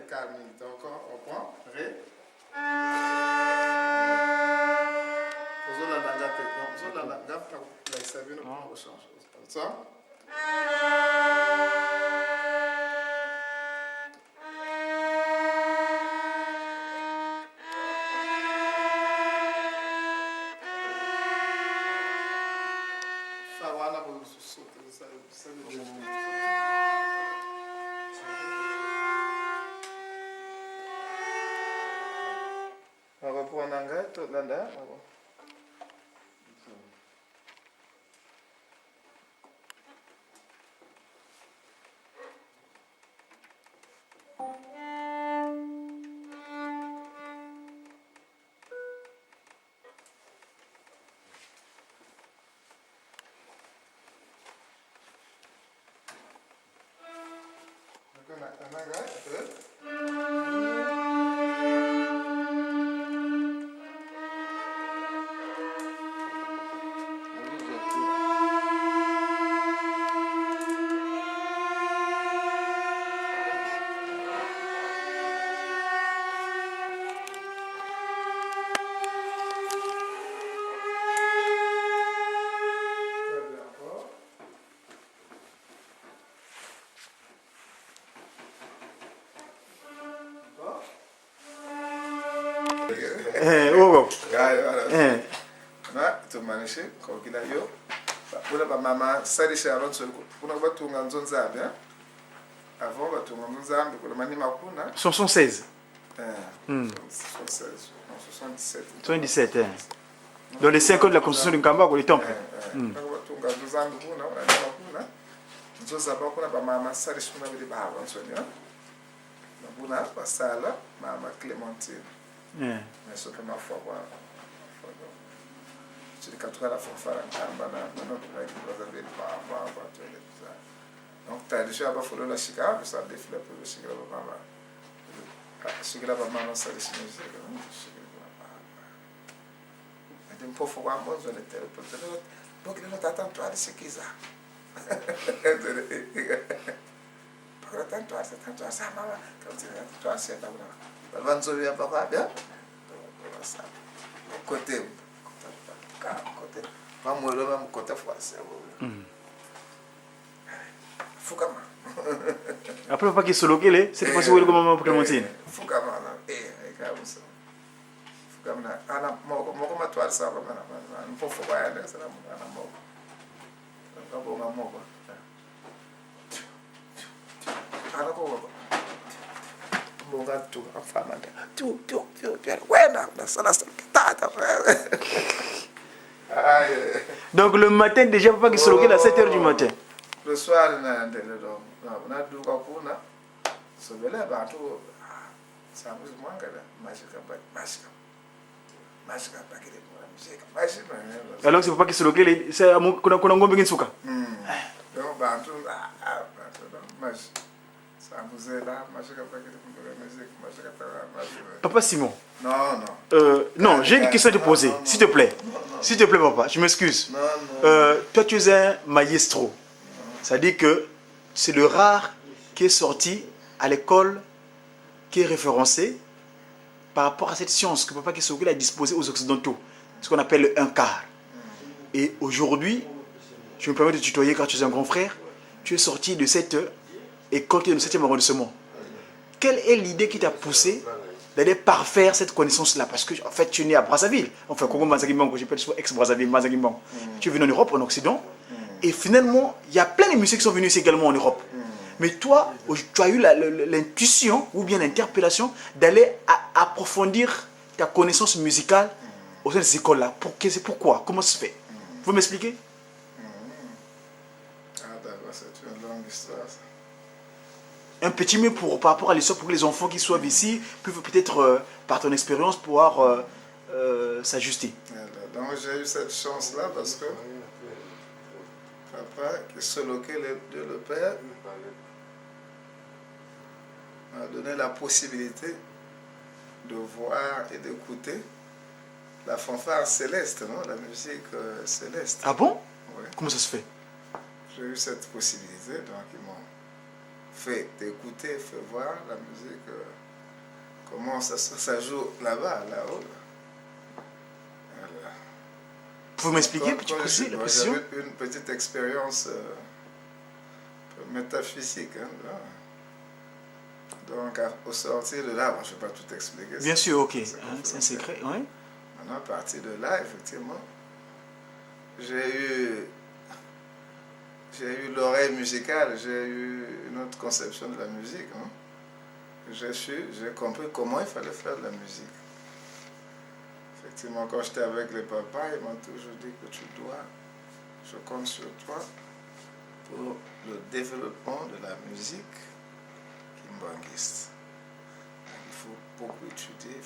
calme. Donc on prend Ré. Ça. On va prendre un gars, tout là. tumanishe kokila yo pula ba mama sadisha alonso kuna batunga nzonzambe avant batunga nzonzambe kuna mani makuna 76 77 dans les 5 ans de la construction du Kamba pour les temples batunga nzonzambe kuna makuna nzonzambe kuna ba mama sadisha kuna bili baba nsonya buna basala mama Clémentine mais ce que ma foi quoi c'est quand tu as la fanfare en Kamba na notre mec qui va avoir pas tout ça donc tu as déjà pas follow la chica ça défile pour le chica mama chica mama ça les signes et un peu faut voir moi je l'étais peut-être donc il est attend toi de ce qu'ils a tanto ça mama quand tu toi c'est pas grave vanzo via papa bien ça côté vamos lá vamos contar força fukama après papa qui solo kele c'est pas solo comme maman Clémentine fukama calma fukama ana moko matwala sa ba mana mpofu ba ya nesa na ana moko ngabo moko ana ko bonga tu afama tu wena na sala tata donc le matin déjà papa qui se levait à 7h du matin. Le soir on a dû kuna so bela bantu ça vous mangala mashika bakile mashika alors c'est papa qui se levait c'est kuna ngombe kinsuka donc bantu mash ça vous est là mashika bakile mashika Papa Simon. Non. J'ai une question à te poser, s'il te plaît. S'il te plaît, papa, je m'excuse. Toi, tu es un maestro. Ça dit que c'est le rare qui est sorti à l'école, qui est référencé par rapport à cette science que Papa Kisogil a disposée aux Occidentaux, ce qu'on appelle le 1 quart. Et aujourd'hui, je me permets de tutoyer car tu es un grand frère, tu es sorti de cette école qui est dans le 7e arrondissement. Quelle est l'idée qui t'a poussé d'aller parfaire cette connaissance-là? Parce que en fait, tu es né à Brazzaville. Enfin, Congo Mazagimbango, j'appelle souvent ex-Brazzaville, Mazagimbango. Tu es venu en Europe, en Occident. Et finalement, il y a plein de musiciens qui sont venus ici également en Europe. Mais toi, tu as eu l'intuition ou bien l'interpellation d'aller approfondir ta connaissance musicale au sein de ces écoles-là. Pourquoi? Comment ça se fait? Vous pouvez m'expliquer? Ah d'accord, c'est une longue histoire. Un petit mot par rapport à l'histoire pour que les enfants qui soient ici peuvent peut-être, par ton expérience, pouvoir s'ajuster. Donc j'ai eu cette chance-là parce que papa, qui se loquait le père, m'a donné la possibilité de voir et d'écouter la fanfare céleste, non? La musique céleste. Ah bon? Oui. Comment ça se fait? J'ai eu cette possibilité, donc ils m'ont fait écouter, fait voir la musique, comment ça joue là-bas, là-haut. Voilà. Vous m'expliquez un petit peu la précision? J'avais une petite expérience métaphysique. Hein, donc, au sortir de là, bon, je ne vais pas tout expliquer. Bien sûr, ok. C'est un secret, oui. Maintenant, à partir de là, effectivement, j'ai eu l'oreille musicale, j'ai eu une autre conception de la musique. Hein. J'ai compris comment il fallait faire de la musique. Effectivement, quand j'étais avec les papas, ils m'ont toujours dit que je compte sur toi pour le développement de la musique kimbanguiste. Il faut beaucoup étudier,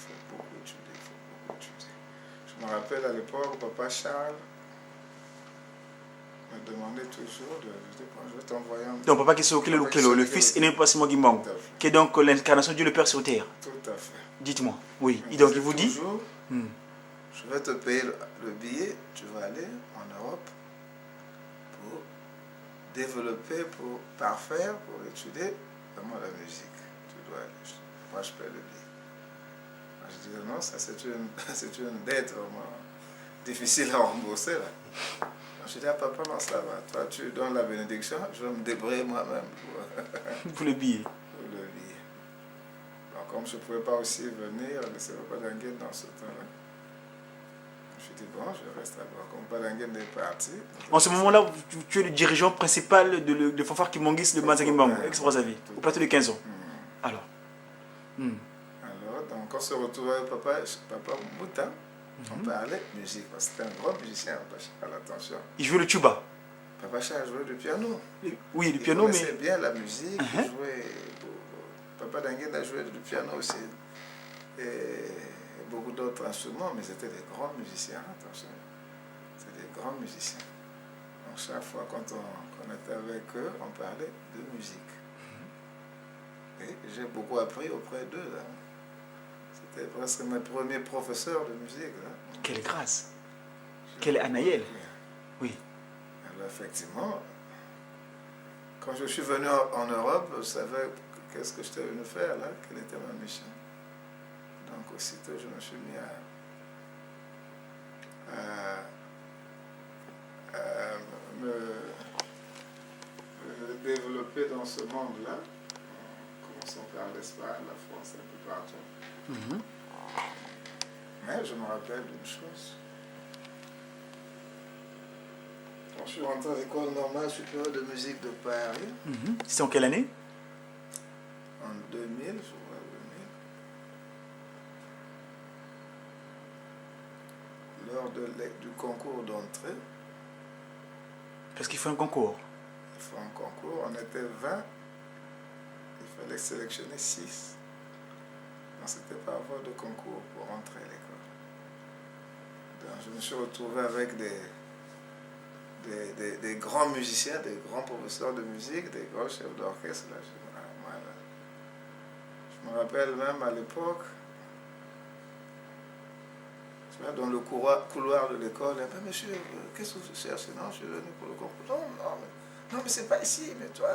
Je me rappelle à l'époque, papa Charles me demandait toujours je vais t'envoyer un... Donc, papa qui s'est le fils aîné de Passimo Kimbangu, qui est donc l'incarnation de Dieu le Père sur terre. Tout à fait. Dites-moi, oui. Et donc, il vous dit je vais te payer le billet, tu vas aller en Europe pour développer, pour parfaire, pour étudier vraiment la musique. Tu dois aller. Moi, je paye le billet. Moi, je disais non, ça c'est une dette vraiment difficile à rembourser. Là. Je dis à papa, non, ça va. Toi, tu donnes la bénédiction, je vais me débrouiller moi-même pour le billet. Pour le billet. Donc, comme je ne pouvais pas aussi venir, laisser papa Danguet dans ce temps-là. Je dis bon, je reste là-bas. Comme Palanguène est parti. En ce moment-là, tu es le dirigeant principal de fanfare Kimbanguiste de Manza Kimbangu, ex-Brazzaville, au plateau de 15 ans. Alors. Alors, donc on se retrouvait avec papa Mouta. On parlait musique, parce que c'était un grand musicien, à l'attention. Il jouait le tuba. Papa Charles jouait du piano. Oui, du piano, mais... Il connaissait bien la musique. Il jouait... Papa Danguène a joué du piano aussi. Et beaucoup d'autres instruments, mais c'était des grands musiciens, attention. C'était des grands musiciens. Donc chaque fois quand on était avec eux, on parlait de musique. Et j'ai beaucoup appris auprès d'eux. C'était presque mes premiers professeurs de musique. Là. Quelle grâce! Quelle Anaël! Oui. Alors effectivement, quand je suis venu en Europe, je savais qu'est-ce que j'étais venu faire là, quelle était ma mission. Donc aussitôt, je me suis mis à me développer dans ce monde-là. Commençons par l'Espagne, la France, un peu partout. Mais je me rappelle d'une chose. Quand je suis rentré à l'école normale supérieure de musique de Paris. C'était en quelle année? En 2000, je crois, 2000. Lors du concours d'entrée. Parce qu'il faut un concours. Il faut un concours, on était 20. Il fallait sélectionner 6. Donc c'était par voie de concours pour rentrer à l'école. Donc je me suis retrouvé avec des grands musiciens, des grands professeurs de musique, des grands chefs d'orchestre. Je me rappelle même à l'époque, dans le couloir de l'école, monsieur, qu'est-ce que vous cherchez? Non, je suis venu pour le concours. Non, mais c'est pas ici, mais toi...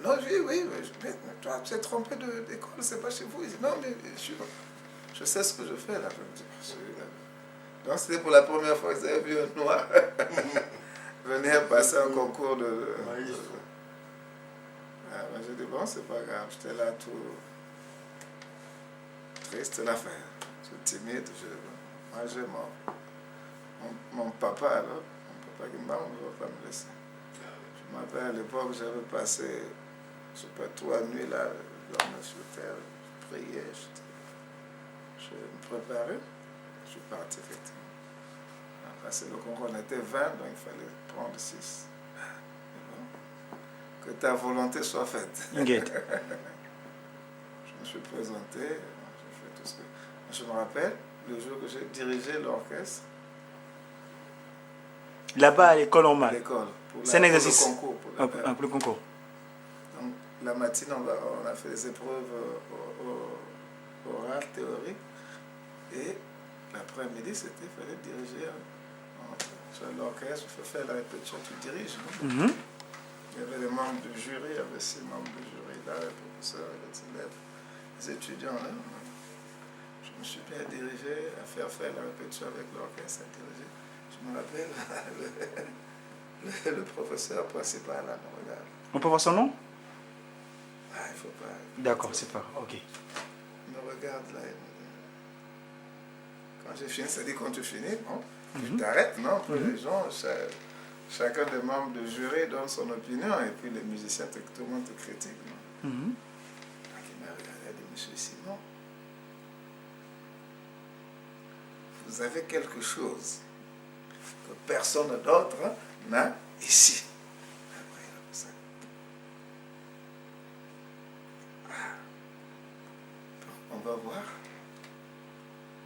Non, oui, mais toi, tu t'es trompé d'école, c'est pas chez vous. Il dit, non, mais je sais ce que je fais là. Donc c'était pour la première fois que vous avez vu un noir venir passer un concours de... J'ai dit, bon, c'est pas grave, j'étais là tout triste, l'affaire, tout timide. Moi, j'ai mon papa, là, mon papa qui m'a dit, on ne va pas me laisser. Je me rappelle à l'époque, j'avais passé, je sais pas, 3 nuits là, je dormais sur terre, je priais, je me préparais, je suis parti effectivement. Après, le concours, on était 20, donc il fallait prendre 6. Que ta volonté soit faite. Je me suis présenté, j'ai fait tout ce que... Je me rappelle, le jour que j'ai dirigé l'orchestre. Là-bas à l'école normale. À l'école. C'est un exercice. Pour le concours. Donc, la matinée, on a fait des épreuves orales, théoriques. Et l'après-midi, il fallait diriger sur l'orchestre, il faut faire la répétition, tu diriges. Il y avait les membres du jury, il y avait 6 membres du jury, là, les professeurs, les élèves, les étudiants. Là. Je me suis bien dirigé à faire la répétition avec l'orchestre. Je me rappelle, le professeur principal, là, me regarde. On peut voir son nom? Ah, il ne faut pas. D'accord, c'est pas. Ok. Il me regarde là. Quand j'ai fini, ça dit quand tu finis, bon, tu t'arrêtes, non? Pour les gens, chacun des membres du jury donne son opinion et puis les musiciens, tout le monde te critique. Donc, il m'a regardé, il a dit, monsieur Simon, vous avez quelque chose que personne d'autre n'a ici. Après, il a fait ça. On va voir.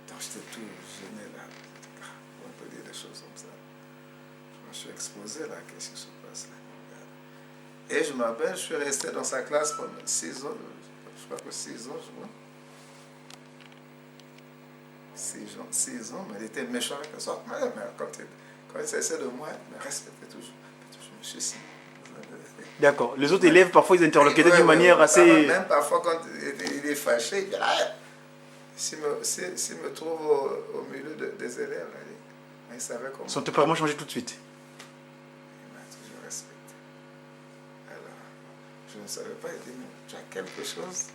Donc j'étais tout gêné là. On peut dire des choses comme ça. Je me suis exposé là, qu'est-ce qui se passe là? Et je m'appelle, je suis resté dans sa classe pendant 6 ans. Je crois que 6 ans, je vois. 6 ans, mais il était méchant avec la sorte. Mais quand il s'essaie de moi, il me respectait toujours. Monsieur Simon. D'accord. Les autres élèves, parfois, ils interloquaient d'une manière assez... Même parfois, quand il est fâché, il dit, ah, s'il me trouve au milieu des élèves, il savait comment. Son tempérament changeait tout de suite. Il m'a toujours respecté. Alors, je ne savais pas, il dit, mais tu as quelque chose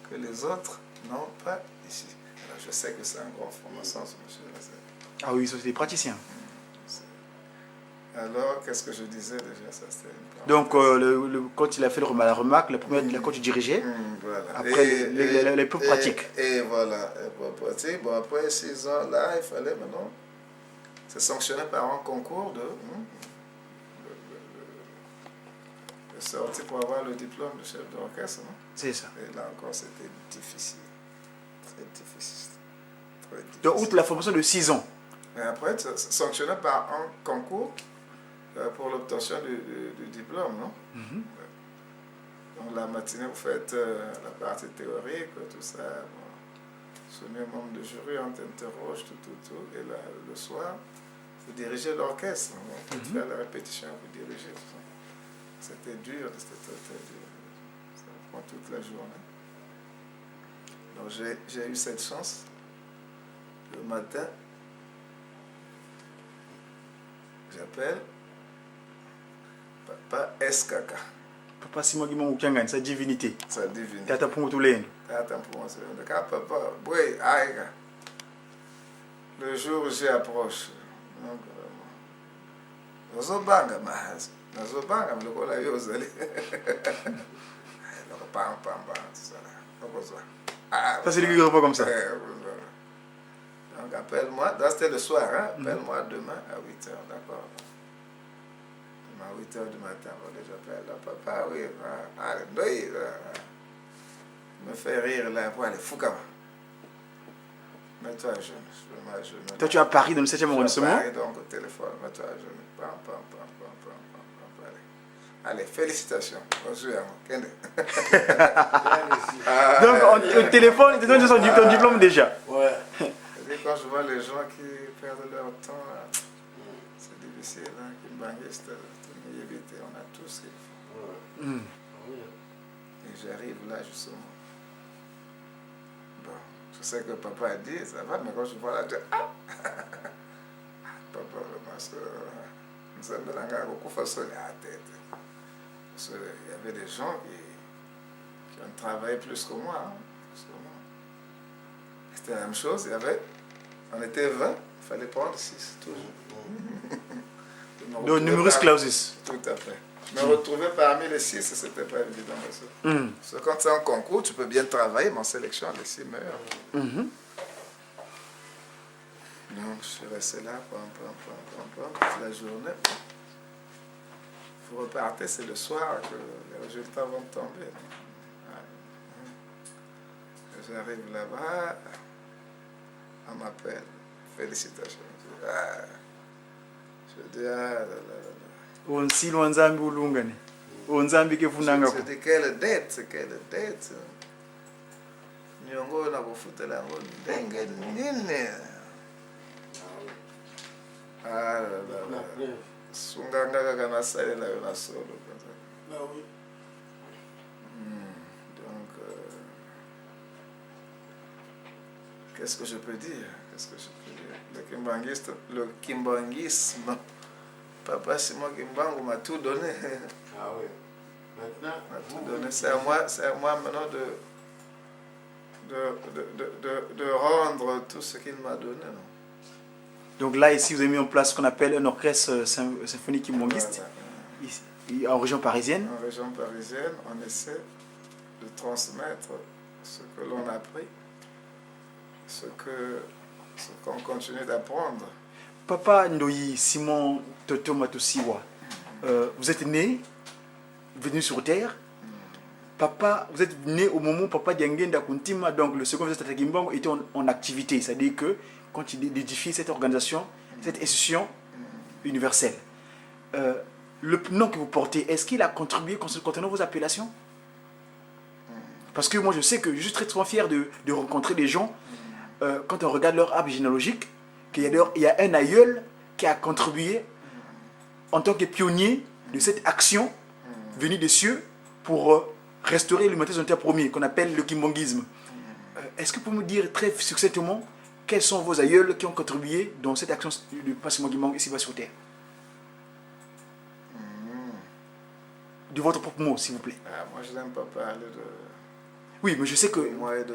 que les autres n'ont pas ici. Alors, je sais que c'est un grand franc-maçon, ce monsieur. Ah oui, c'est des praticiens. Alors, qu'est-ce que je disais déjà? Ça, donc, quand il a fait la remarque, la première, quand tu dirigeais, voilà. Après les peu pratiques. Et voilà, pratique. Bon, après 6 ans, là, il fallait maintenant se sanctionner par un concours de sortie pour avoir le diplôme de chef d'orchestre. C'est ça. Et là encore, c'était difficile. Très difficile. Donc, outre la formation de 6 ans. Et après, sanctionné par un concours pour l'obtention du diplôme, non? Donc la matinée, vous faites la partie théorique, tout ça. Bon, soumis au membre de jury, on t'interroge, tout. Et là, le soir, vous dirigez l'orchestre. Vous faites faire la répétition, vous dirigez tout ça. C'était dur, c'était très dur. Ça prend toute la journée. Donc j'ai eu cette chance. Le matin, j'appelle Papa SKK. Papa Simon Guimon Oukiangan, sa divinité. Sa divinité. Tata Pungotoulène. Tata Pungotoulène. Papa, oui, aïe. Le jour où j'y approche. Donc, Nazobanga, Nazobanga, mais le coup là, vous allez. Donc, pam, tout ça là. Ça, c'est lui qui répond comme ça. Donc, appelle-moi, c'était le soir, hein? Appelle-moi demain à 8h, d'accord? Demain à 8h du matin, j'appelle papa, oui, il me fait rire là, pour aller fou comme. Mets-toi à genoux, je me mets à genoux. Toi, tu es à Paris, dans le 7e arrondissement? Paris, donc au téléphone, mets-toi à genoux, allez, félicitations. Bonjour, donc, au téléphone, tu donnes ton diplôme déjà. Ouais. Quand je vois les gens qui perdent leur temps, c'est difficile, hein, qui banquistes, on a tout ce qu'il faut. Et j'arrive là justement. Bon, je sais que papa a dit, ça va, mais quand je vois là, je dis, ah papa, vraiment, nous sommes dans la façon à tête. Parce qu'il y avait des gens qui ont travaillé plus que moi. Hein, C'était la même chose, on était 20, il fallait prendre 6, toujours. Donc, numerus clausus. Tout à fait. Me retrouver parmi les 6, c'était pas évident. Parce que quand c'est un concours, tu peux bien travailler, mais en sélection, les 6 meilleurs. Donc, je suis resté là, toute la journée. Vous repartez, c'est le soir que les résultats vont tomber. J'arrive là-bas, on m'appelle. Félicitations. Je dis, On si loin Zambi ou Lungani. On Zambi qui vous n'avez pas. Je dis, quelle dette. Nyongo na kufuta la ngo denge nini. Sunganga kana salela yona solo. Bah oui. Donc, qu'est-ce que je peux dire? Qu'est-ce que je peux dire? Le kimbangisme, Papa Simon Kimbangu m'a tout donné. Ah oui. Maintenant, M'a tout donné. C'est à moi maintenant de rendre tout ce qu'il m'a donné. Non? Donc là, ici, vous avez mis en place ce qu'on appelle un orchestre symphonique kimbangiste, Voilà. en région parisienne. En région parisienne, on essaie de transmettre ce que l'on a appris, ce qu'on continue d'apprendre. Papa Ndoyi Simon Toto Matosiwa, vous êtes né, venu sur Terre. Papa, vous êtes né au moment où Papa Diangenda Kuntima, donc le second ministre Kimbangu, était en activité. C'est-à-dire que quand il édifie cette organisation, cette institution universelle, le nom que vous portez, est-ce qu'il a contribué concernant vos appellations? Parce que moi, je sais que je suis très, très fier de rencontrer des gens, quand on regarde leur arbre généalogique, qu'il y a un aïeul qui a contribué en tant que pionnier de cette action venue des cieux pour restaurer l'humanité sur terre premier, qu'on appelle le kimbangisme. Est-ce que vous pouvez me dire très succinctement quels sont vos aïeuls qui ont contribué dans cette action du passement Kimbangu ici-bas sur terre? De votre propre mot, s'il vous plaît. Ah, moi, je n'aime pas parler de... Oui, mais je sais que... Moi et de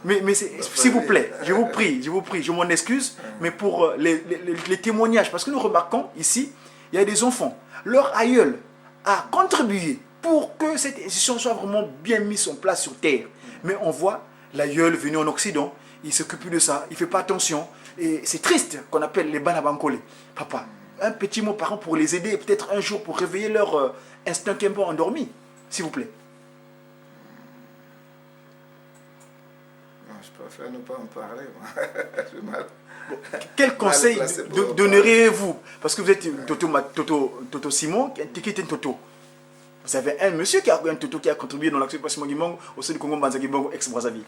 Mais s'il vous plaît, je vous prie, je m'en excuse, mais pour les témoignages, parce que nous remarquons ici, il y a des enfants, leur aïeul a contribué pour que cette institution soit vraiment bien mise en place sur terre. Mais on voit l'aïeul venu en Occident, il s'occupe plus de ça, il ne fait pas attention, et c'est triste qu'on appelle les banabankole. Papa, un petit mot par an pour les aider, peut-être un jour pour réveiller leur instinct qui est un peu endormi, s'il vous plaît. Je préfère ne pas en parler. Moi. Quel conseil donneriez-vous? Parce que vous êtes Toto Simon, qui est un Toto. Vous avez un monsieur qui a un Toto qui a contribué dans l'action du passement Kimbangu au sein du Congo Banza Kimbangu ex-Brazzaville.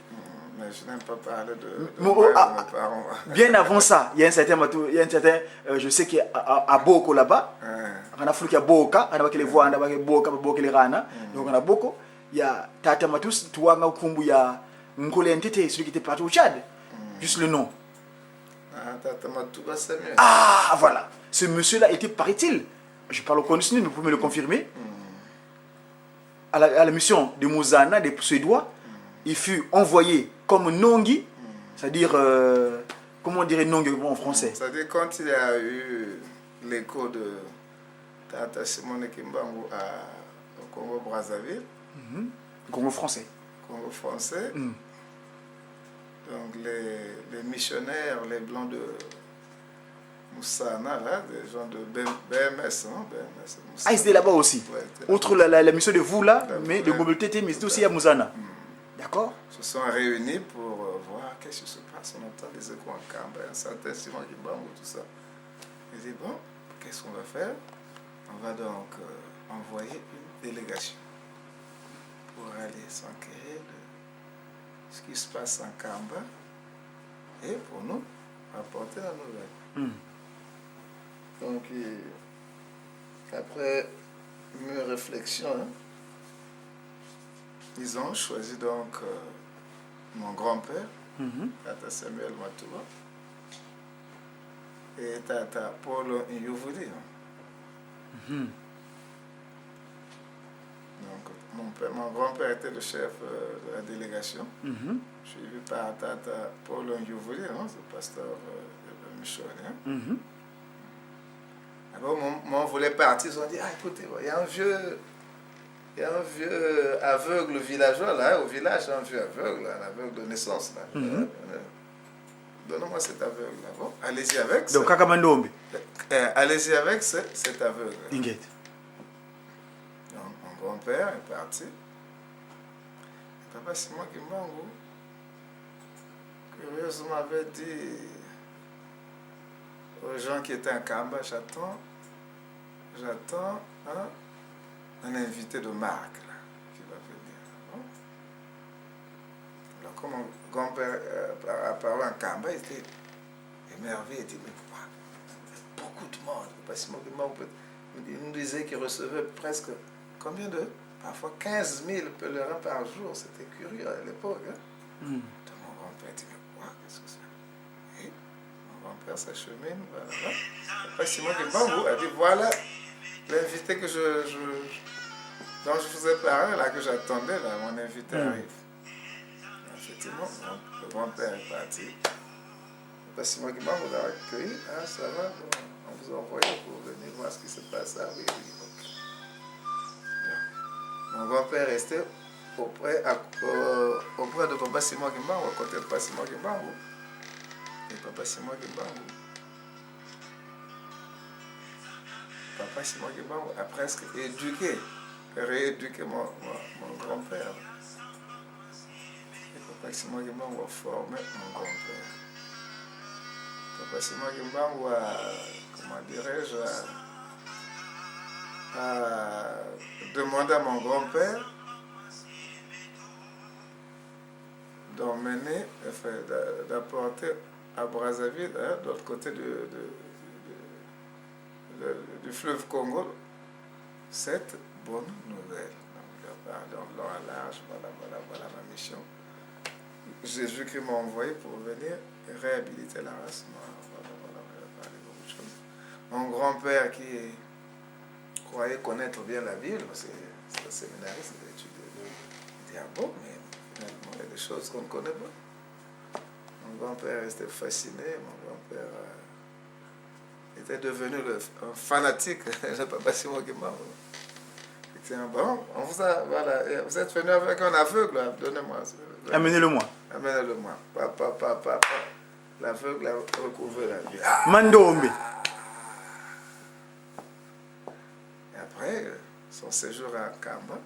Mais je n'aime pas parler de mes parents. Bien avant ça, il y a un certain, je sais qu'il y a Boko là-bas. On a qui a Boka, on a les voix, on a Boka les Rana. Donc on a Boko. Il y a Tata Matous, Touanga Kumbu, il y a Nkole Ntete, celui qui était parti au Tchad. Juste le nom. Tata Matouba Samuel. Ah, voilà. Ce monsieur-là était, paraît-il, je parle au conditionnel, mais vous pouvez me le confirmer, à la mission de Muzana, des Suédois. Il fut envoyé comme Nongi, c'est-à-dire, comment on dirait Nongi en français? C'est-à-dire quand il y a eu l'écho de Tata Simone Kimbangu au Congo-Brazzaville. Congo français. Congo français. Donc les missionnaires, les blancs de Moussana, là, des gens de BMS, non? BMS Ah, ils étaient là-bas aussi. Ouais, outre la mission de vous là, mais de mobilité, mais c'était aussi à Muzana. D'accord? Se sont réunis pour voir qu'est-ce qui se passe. On entend des échos en Kamba, un certain Simon Kimbangu, tout ça. Ils disent, bon, qu'est-ce qu'on va faire? On va donc envoyer une délégation pour aller s'enquérir de ce qui se passe en Kamba et pour nous apporter la nouvelle. Donc, après une réflexion, ils ont choisi donc mon grand-père, Tata Samuel Matouba, et Tata Paul Nyuvudi. Donc, mon grand-père était le chef de la délégation, suivi par Tata Paul Nyuvudi, c'est le pasteur missionnaire. Alors, on voulait partir, ils ont dit, écoutez, il y a un vieux aveugle villageois là, au village, un vieux aveugle, un aveugle de naissance là. Donnez-moi cet aveugle là. Bon, allez-y avec. Donc, Kakamandombe. Allez-y avec cet aveugle. Inget. Donc, mon grand-père est parti. Papa Simon Kimbangu, curieusement, avait dit aux gens qui étaient en Kamba, j'attends un invité de marque là, qui va venir. Bon. Alors, comme mon grand-père a parlé en Kamba, il était émerveillé. Il dit, mais pourquoi? Beaucoup de monde. Parce que il nous disait qu'il recevait presque combien de... Parfois 15 000 pèlerins par jour. C'était curieux à l'époque. Hein? Donc mon grand-père dit, mais quoi, qu'est-ce que c'est? Et mon grand-père s'achemine. Voilà. Après Simon Kimbangu a dit, voilà l'invité que dont je faisais parler, là, que j'attendais, là, mon invité arrive. Effectivement, le grand-père est parti. Après Simon Kimbangu l'a accueilli. Ah, ça va, bon, on vous a envoyé pour venir voir ce qui se passe. Ah oui, oui. Mon grand-père restait auprès de Papa Simon Kimbangu, à côté de Papa Simon Kimbangu. Et Papa Simon Kimbangu a presque rééduqué mon grand-père. Et Papa Simon Kimbangu a formé mon grand-père. Papa Simon Kimbangu a, comment dirais-je, a demandé à mon grand-père d'emmener, enfin, d'apporter à Brazzaville, hein, de l'autre côté du fleuve Congo, cette bonne nouvelle. Donc, il a parlé en long à large, voilà ma mission. Jésus-Christ m'a envoyé pour venir réhabiliter la race noire. Voilà, il a parlé beaucoup de choses. Mon grand-père qui croyait connaître bien la Bible, c'est un séminariste d'études. Il dit, ah bon, mais finalement, il y a des choses qu'on ne connaît pas. Mon grand-père restait fasciné, mon grand-père était devenu un fanatique de Papa Simon Kimbangu. Bon, on vous a, voilà, vous êtes venu avec un aveugle, donnez-moi. Amenez-le-moi. Amenez-le-moi. Papa. L'aveugle a recouvré la vie. Mandombe. Et après, son séjour à Kamba,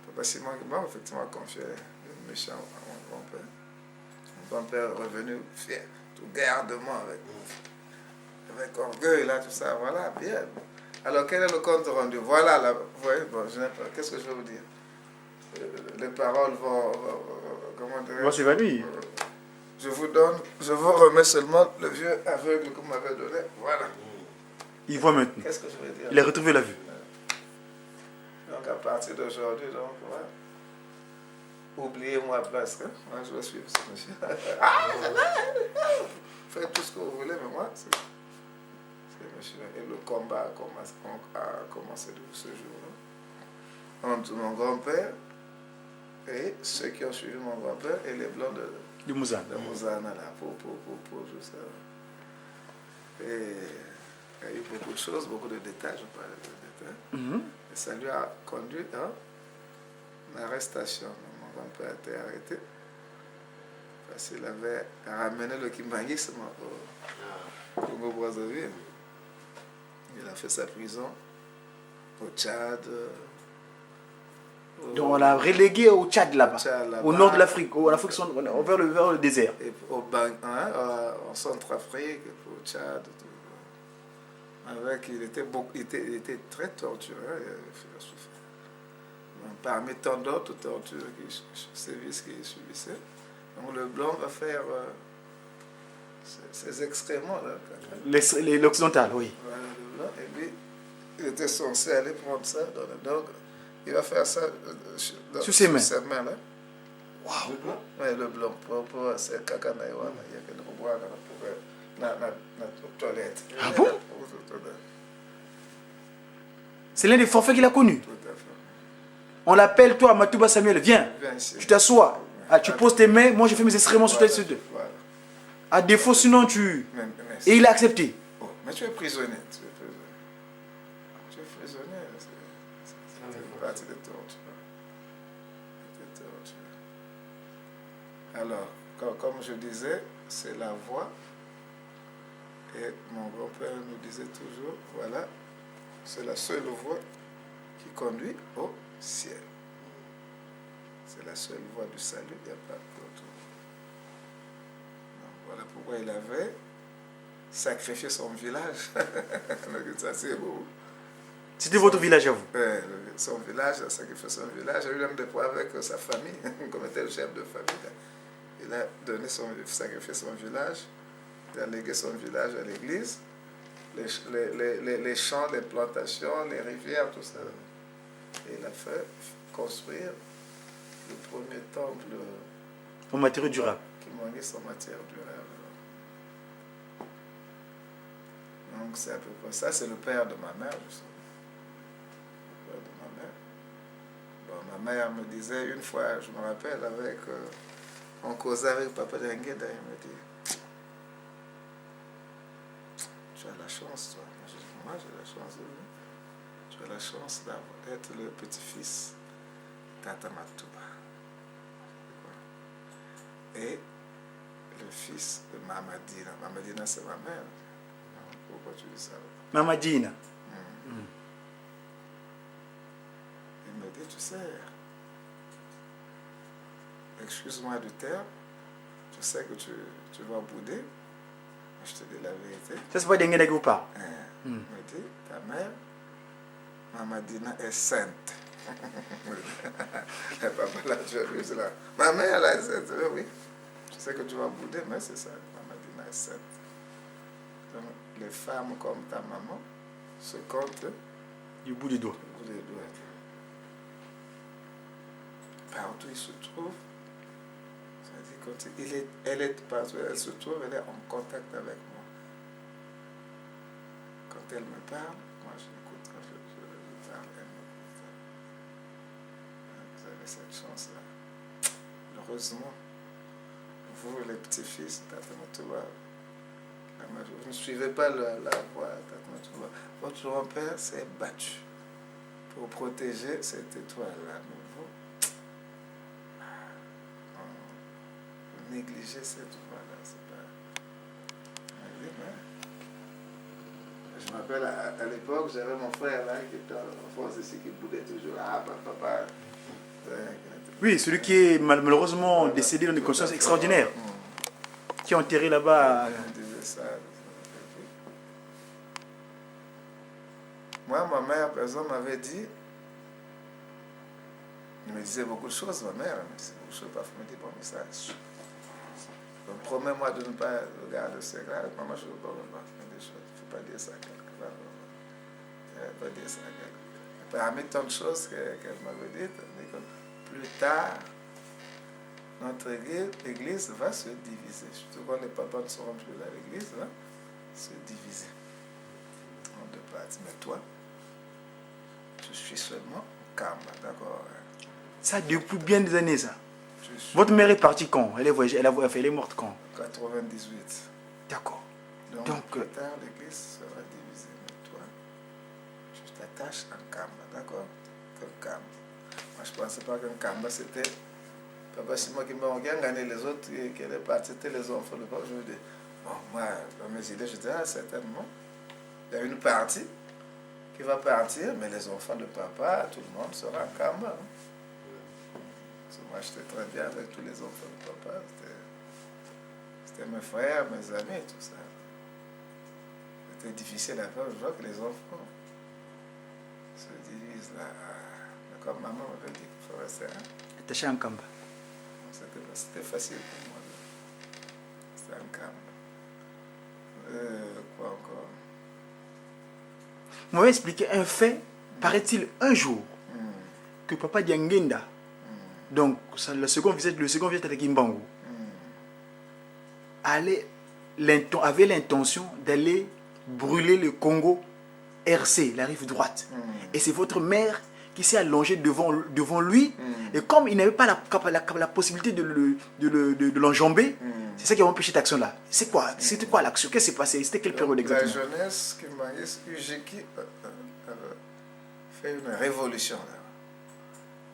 Papa Simon Kimbangu effectivement a confié une mission à mon grand-père. Mon grand-père est revenu fier, tout gardement avec orgueil, là, tout ça, voilà, bien. Alors, quel est le compte rendu? Voilà, là, vous voyez, bon, qu'est-ce que je vais vous dire? Les paroles vont comment dire? S'évanouir. Je vous remets seulement le vieux aveugle que vous m'avez donné, voilà. Il voit maintenant. Qu'est-ce que je vais dire? Il a retrouvé la vue. Donc, à partir d'aujourd'hui, donc, voilà. Oubliez-moi presque, hein? Moi, je vais suivre ce monsieur. Faites tout ce que vous voulez, mais moi, c'est monsieur. Et le combat a commencé de ce jour-là. Entre mon grand-père et ceux qui ont suivi mon grand-père et les blancs Du Mouzana. De Mouzana, là, pour tout ça. Et il y a eu beaucoup de choses, beaucoup de détails, je parlais de détails. Et ça lui a conduit à l'arrestation. Mon grand-père a été arrêté parce qu'il avait ramené le kimbanguisme au Congo-Brazzaville. Il a fait sa prison au Tchad. Donc on l'a relégué au Tchad là-bas, au nord de l'Afrique, en Afrique centrale, vers le désert. Et en Centrafrique, au Tchad. Il était très torturé. Parmi tant d'autres tortures qui subissaient. Donc le blanc va faire ces excréments là. L'occidental, oui. Voilà, et lui, il était censé aller prendre ça dans le dog. Il va faire ça sur ses mains. Là. Waouh! Oui, le blanc, pour c'est caca il y a que nous boire dans la toilette. Ah bon? C'est l'un des forfaits qu'il a connu. Tout à fait. On l'appelle, toi, Matouba Samuel, viens Ici. Tu t'assois. Ah, tu poses tes mains, moi je fais mes excréments sur tes deux. Voilà. À défaut, sinon tu. Et il a accepté. Oh, mais tu es prisonnier. Tu es prisonnier. C'est une partie de torture. Alors, comme je disais, c'est la voie. Et mon grand-père nous disait toujours, voilà, c'est la seule voie qui conduit au ciel. C'est la seule voie du salut, il n'y a pas d'autre. Voilà pourquoi il avait sacrifié son village. Ça, c'est beau. C'était votre village à vous? Son village, il a sacrifié son village. Il a eu même des problèmes avec sa famille, comme était le chef de famille. Il a sacrifié son village, il a légué son village à l'église, les champs, les plantations, les rivières, tout ça. Et il a fait construire le premier temple En matériaux durables. Kimwangis en matière durable. Donc c'est à peu près ça, c'est le père de ma mère, justement. Le père de ma mère. Bon, ma mère me disait une fois, je me rappelle, avec, on causait avec Papa Dengueda, il me dit, tu as la chance, toi. Je dis, moi j'ai la chance de lui. Tu as la chance d'être le petit-fils Tata Matouba. Et le fils de Mamadina. Mamadina, c'est ma mère. Pourquoi tu dis ça? Mamadina. Il me dit, tu sais, excuse-moi du terme, je sais que tu vas bouder, mais je te dis la vérité. Ça, c'est pas des Nguédé ou pas? Il me dit, ta mère, Mamadina, est sainte. Papa, là, tu as vu cela. Ma mère, là, est sainte. Oui, je sais que tu vas bouder, mais c'est ça. Mamadina est sainte. Donc, les femmes comme ta maman se comptent Du bout des doigts. du bout des doigts. Partout il se trouve, elle est partout, elle se trouve, elle est en contact avec moi. Quand elle me parle, moi je l'écoute. Quand je parle, elle m'écoute. Vous avez cette chance-là. Heureusement, vous, les petits-fils de Tata Matouba, vous ne suivez pas la voie de Tata Matouba. Votre grand-père s'est battu pour protéger cette étoile-là. Négliger cette voie-là, c'est pas... Je me rappelle, à l'époque, j'avais mon frère là, qui était en France ici, qui boudait toujours. Ah, papa... Oui, celui qui est malheureusement décédé dans des conditions extraordinaires. Qui est enterré là-bas. Moi, ma mère, par exemple, m'avait dit... Elle me disait beaucoup de choses, ma mère. Elle me disait beaucoup de choses. Parfois, elle me dit, bon message. Donc, promets-moi de ne pas regarder ce secret. Maman, je ne veux pas faire des choses. Il ne faut pas dire ça à quelqu'un. Il ne faut pas dire ça à quelqu'un. Parmi tant de choses qu'elle m'avait dites, elle dit que plus tard, notre église va se diviser. Surtout quand les papas ne seront plus là, l'église va se diviser en deux parties. Mais toi, je suis seulement Kamba, d'accord? Ça depuis bien des années, ça. Votre mère est partie quand? Elle est morte quand? 98. D'accord. Donc plus tard, l'église sera divisée. Mais toi, tu t'attaches à Kamba, d'accord? Comme Kamba. Moi, je ne pensais pas qu'un Kamba, c'était... Papa, c'est moi qui m'ai gagné les autres, qui étaient partis, c'était les enfants de papa. Je me dis, bon, moi, dans mes idées, je dis, ah, certainement. Il y a une partie qui va partir, mais les enfants de papa, tout le monde sera en Kamba. Hein? Moi, j'étais très bien avec tous les enfants de papa. C'était mes frères, mes amis, tout ça. C'était difficile à faire. Je vois que les enfants se divisent là. Mais comme maman m'avait dit qu'il faut rester là. Attaché en Kamba. C'était facile pour moi. C'était en Kamba. Quoi encore? Vous m'avez expliqué un fait, paraît-il, un jour, que Papa Diangenda, donc le second visage de Kimbangu, avait l'intention d'aller brûler le Congo RC, la rive droite. Et c'est votre mère qui s'est allongée devant lui. Et comme il n'avait pas la possibilité de l'enjamber, c'est ça qui a empêché cette action-là. C'était quoi l'action? Qu'est-ce qui s'est passé? C'était quelle période exactement? La jeunesse qui m'a Ujeki fait une révolution là.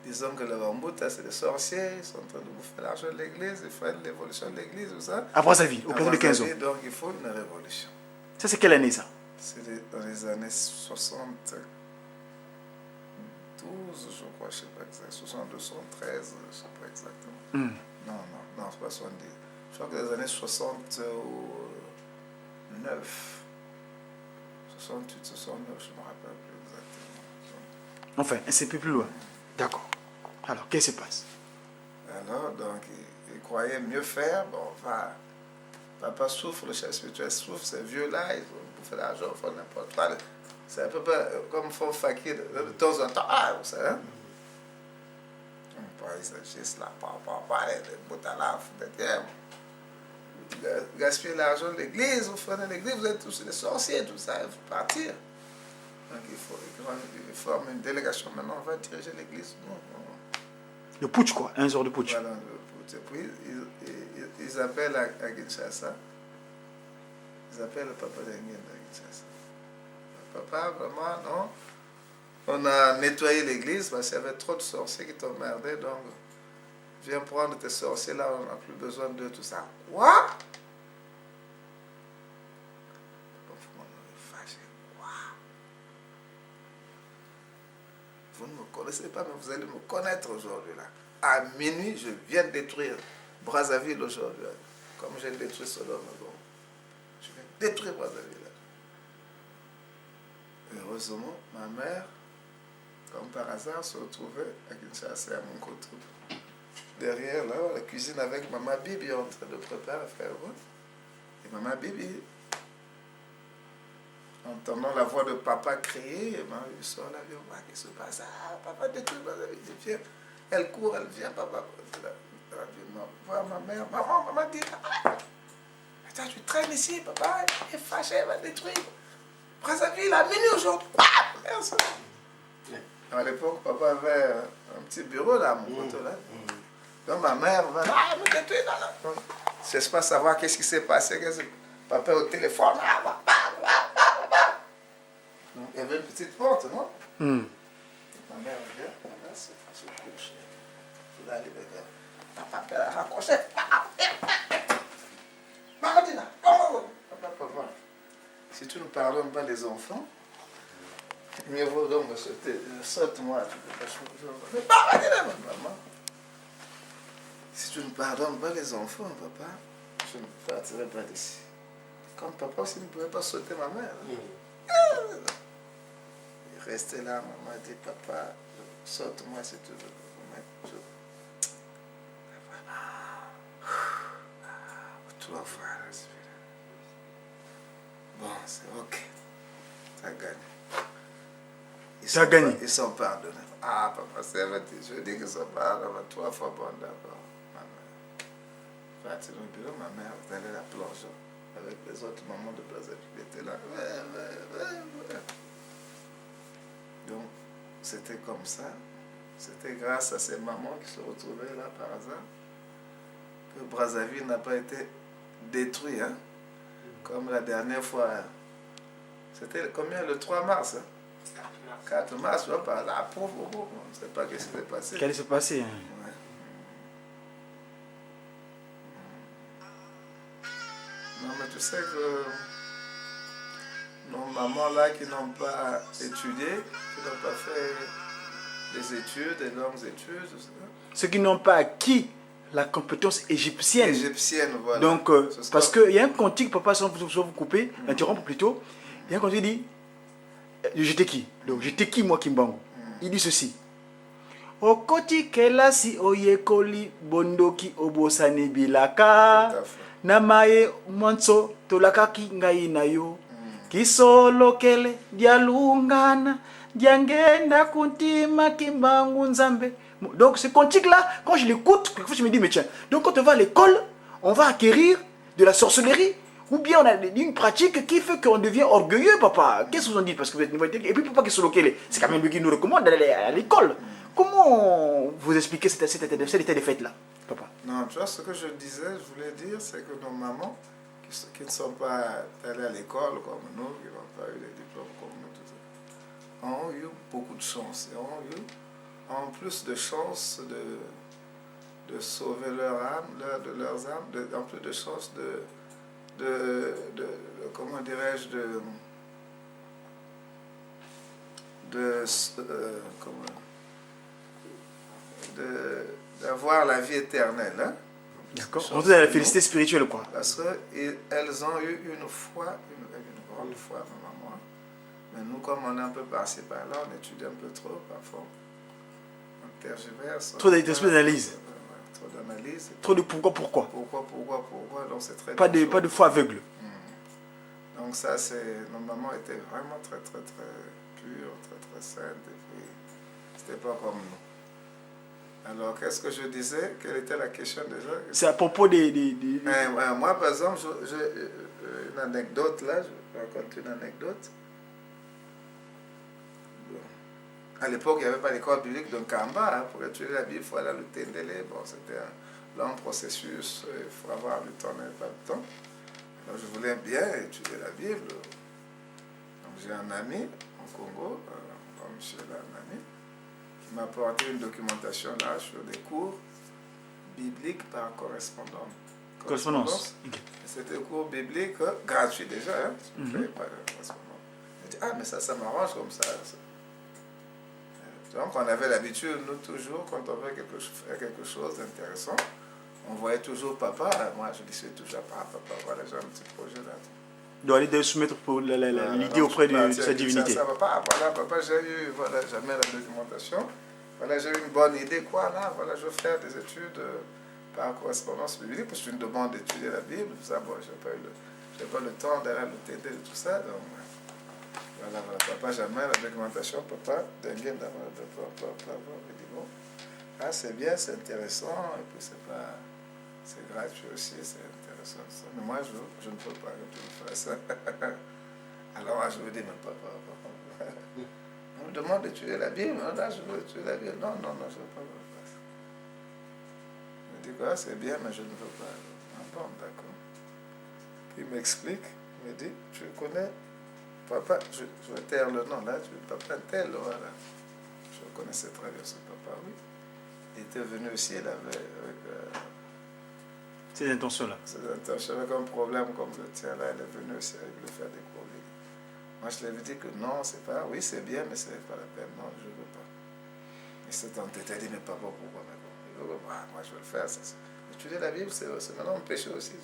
Disons que le Bambuta, c'est des sorciers, ils sont en train de bouffer l'argent de l'église, ils font l'évolution de l'église, tout ça. Après sa vie, au plateau de 15 ans. Donc il faut une révolution. Ça, c'est quelle année ça? C'est dans les années 72, je crois, je ne sais pas exactement. 72, 73, je ne sais pas exactement. Non, c'est pas 70. Je crois que dans les années 69, 68, 69, je ne me rappelle plus exactement. Enfin, c'est un peu plus loin. D'accord. Alors, qu'est-ce qui se passe? Alors, donc, il croyait mieux faire. Bon, enfin, papa souffre, le chef spirituel souffre, ces vieux-là, ils ont bouffé l'argent, ils font n'importe quoi. C'est un peu comme font fakir de temps en temps. Ah, vous savez. On peut exagérer cela, pas parler de bout-à-laf, gaspiller l'argent de l'église, vous prenez l'église, vous êtes tous des sorciers, tout ça, il faut partir. Donc il forme une délégation, maintenant on va diriger l'église. Le putsch, quoi, un genre de putsch. Voilà, et puis ils appellent à Kinshasa, ils appellent le papa d'Engen à Kinshasa. Le papa, vraiment, non. On a nettoyé l'église parce qu'il y avait trop de sorciers qui t'emmerdaient, donc viens prendre tes sorciers là, on n'a plus besoin d'eux, tout ça. Quoi? Vous ne me connaissez pas, mais vous allez me connaître aujourd'hui là. À minuit, je viens de détruire Brazzaville aujourd'hui, comme j'ai détruit Sodome. Je viens détruire Brazzaville. Heureusement, ma mère, comme par hasard, se retrouvait à Kinshasa, à Monkoto. Derrière, là, la cuisine avec Maman Bibi en train de préparer, frère. Et Maman Bibi, entendant la voix de papa crier, il sort là, il dit, qu'est-ce qui se passe? Ah, papa détruit, il vient. Elle court, elle vient, papa. Elle vient voir ma mère. Maman dit, attends, tu traînes ici, papa, il est fâché, il va détruire. Brazzaville à minuit aujourd'hui. Merci. À l'époque, papa avait un petit bureau là, à mon côté là. Donc ma mère va me détruire. Je ne sais pas savoir qu'est-ce qui s'est passé. Papa au téléphone. Donc, il y avait une petite porte, non? Ma mère vient, se couche. Il a allé vers papa, elle a raccroché. Maman dit là. Papa. Si tu ne pardonnes pas les enfants, mieux vaut donc me sauter. Saute-moi. Mais papa dit là, maman. Si tu ne pardonnes pas les enfants, papa, je ne partirai pas d'ici. Comme papa aussi ne pouvait pas sauter ma mère. Il restait là, maman dit, papa, saute-moi si tu veux. Toi, frère, bon, c'est ok. Tu as gagné. Ils sont pardonnés. Ah, papa, c'est vrai, je dis qu'ils sont pardonnés 3 fois, bon, d'accord. Parti dans le bureau, ma mère est allée à la plonge avec les autres mamans de Brazzaville qui étaient là. Donc, c'était comme ça. C'était grâce à ces mamans qui se retrouvaient là par hasard que Brazzaville n'a pas été détruit, hein? Comme la dernière fois. C'était combien? Le 3 mars, hein? 4 mars, je vois par là, on ne sait pas ce qui s'est passé. Qu'est-ce qui s'est passé? Ouais. Non, mais tu sais que nos mamans là qui n'ont pas étudié, qui n'ont pas fait des études, des longues études, tout ça. Ceux qui n'ont pas acquis la compétence égyptienne. Égyptienne, voilà. Donc, parce qu'il y a un cantique, papa, sans vous couper, interrompre plutôt, il y a un cantique qui dit, j'étais qui? Donc, j'étais qui, moi, Kimbangu? Il dit ceci. Okoti kelasi oyekoli bondoki obosani bilaka. Namaye mwanso tolakaki ngai na yo. Kisolokele dialungana diangenda kuntima Kimbangu nzambe. Donc ce cantique-là, quand je l'écoute, quelquefois je me dis, mais tiens, donc quand on va à l'école, on va acquérir de la sorcellerie, ou bien on a une pratique qui fait qu'on devient orgueilleux, papa. Qu'est-ce que vous en dites? Parce que vous êtes niveau intellectuel. Et puis papa Kisolokele, c'est quand même lui qui nous recommande d'aller à l'école. Comment vous expliquez cet état de fait-là, papa? Non, tu vois, ce que je disais, je voulais dire, c'est que nos mamans, qui ne sont pas allées à l'école comme nous, qui n'ont pas eu les diplômes comme nous, tout ça, ont eu beaucoup de chance. Et ont eu en plus de chance de sauver leur âme, de leurs âmes, en plus de chance comment dirais-je, d'avoir la vie éternelle. Hein? D'accord. On dit la félicité spirituelle, quoi. Parce qu'elles ont eu une foi, une grande foi, ma maman. Mais nous, comme on est un peu par-ci, par-là, on étudie un peu trop, parfois. On tergiverse. Trop d'analyse. Trop d'analyse. Trop de pourquoi. Pourquoi. Donc c'est très pas de foi aveugle. Donc ça, nos mamans étaient vraiment très, très, très pures, très, très saines. Et puis, c'était pas comme nous. Alors, qu'est-ce que je disais? Quelle était la question déjà? C'est à propos des... Moi, par exemple, j'ai une anecdote là, je raconte une anecdote. À l'époque, il n'y avait pas l'école biblique de Kamba. Hein, pour étudier la Bible, il faut aller à l'Utendele. Bon, c'était un long processus, il faut avoir le temps, il n'y avait pas le temps. Alors, je voulais bien étudier la Bible. Donc, j'ai un ami au Congo, Michel, un ami, qui m'a apporté une documentation là sur des cours bibliques par correspondance. C'était un cours biblique gratuit déjà. Hein, pas de correspondance. Je dis, mais ça m'arrange comme ça. Donc, on avait l'habitude, nous, toujours, quand on veut faire quelque chose d'intéressant, on voyait toujours papa. Moi, je disais toujours à papa, voilà, j'ai un petit projet là. Doit aller de soumettre l'idée auprès de sa divinité. Ça va pas, voilà, papa, jamais la documentation. Voilà, j'ai eu une bonne idée, quoi, là, voilà, je veux faire des études par correspondance biblique, parce que c'est une demande d'étudier la Bible, tout ça, bon, j'ai pas le temps d'aller à l'UTD de tout ça, donc... Voilà, papa, jamais la documentation, papa, dingue d'avoir le papa, il dit bon, c'est bien, c'est intéressant, et puis c'est gratuit aussi, c'est intéressant. Ça. Mais moi, je ne peux pas que tu me fasses ça. Alors, moi, je me dis, mais papa, on me demande d'étudier la Bible, là, je veux étudier la Bible. Non, je ne veux pas que je fasse. Je me dis quoi, c'est bien, mais je ne veux pas. Bon, d'accord. Puis il m'explique, il me dit, tu connais. Papa, je vais taire le nom là, papa tel, voilà. Je connaissais très bien ce papa, oui. Il était venu aussi, il avait avec ces intentions-là. Ces intentions, avec un problème comme le tien là, il est venu aussi avec le faire des cours. Moi, je lui avais dit que non, c'est pas, oui, c'est bien, mais c'est pas la peine, non, je ne veux pas. Il s'est entêté, il dit, mais papa, pourquoi maintenant? Il veut, moi, je vais le faire. Étudier la Bible, c'est maintenant un péché aussi.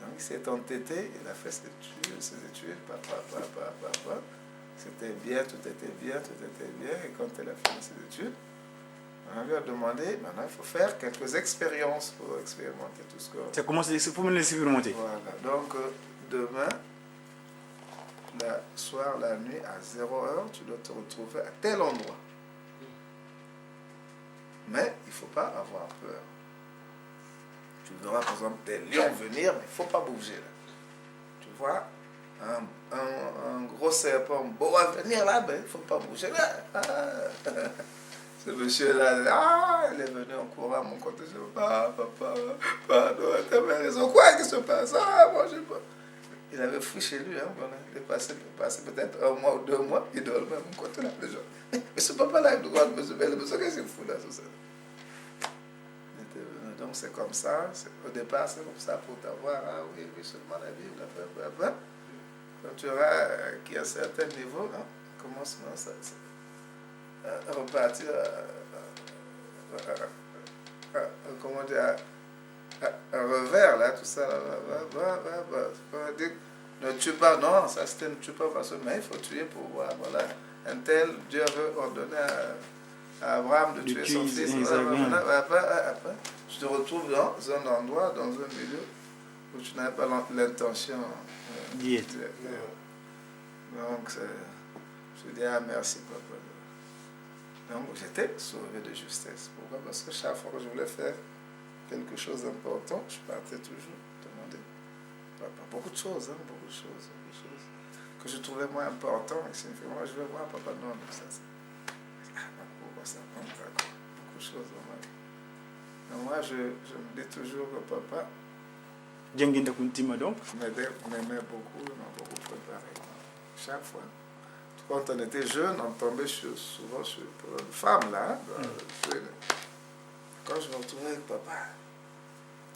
Donc il s'est entêté, il a fait ses études, papa. C'était bien, tout était bien. Et quand il a fini ses études, on lui a demandé, maintenant il faut faire quelques expériences pour expérimenter tout ce que... Ça commence, il faut me laisser expérimenter. Voilà, donc demain, la nuit, à 0h, tu dois te retrouver à tel endroit. Mais il ne faut pas avoir peur. Tu verras par exemple des lions venir, mais il ne faut pas bouger là. Tu vois, un gros serpent, un boa venir là, mais il ne faut pas bouger là. Ce monsieur-là, il est venu en courant à mon côté. Je dis, papa, tu as raison. Quoi qui se passe? Moi, je sais pas. Il avait fui chez lui, hein, voilà. Il est passé peut-être 1 mois ou 2 mois, il dormait à mon côté là, les gens. Mais ce papa-là, il doit me dire, mais qu'est-ce qu'il fout là, tout ça? Donc c'est comme ça, au départ c'est comme ça pour t'avoir, oui, seulement la Bible, quand tu auras acquis un certain niveau, commencement, ça repartir comment dire, un revers là, tout ça, ne tue pas, non, ça c'était ne tue pas parce que, mais il faut tuer pour voir, voilà, un tel, Dieu veut ordonner à Abraham de tuer son fils, après, tu te retrouves dans un endroit, dans un milieu où tu n'avais pas l'intention d'y être. Donc, je dis, merci papa. Donc, j'étais sauvé de justesse. Pourquoi? Parce que chaque fois que je voulais faire quelque chose d'important, je partais toujours demander papa. Beaucoup de choses, que je trouvais moins important. Et moi, je vais voir papa, non, ça. Pourquoi ça prend beaucoup de choses dans ma vie. Donc moi, je me dis toujours que papa m'aimait beaucoup, il m'a beaucoup préparé. Chaque fois. Quand on était jeune, on tombait souvent sur une femme là. Quand je me retrouvais avec papa,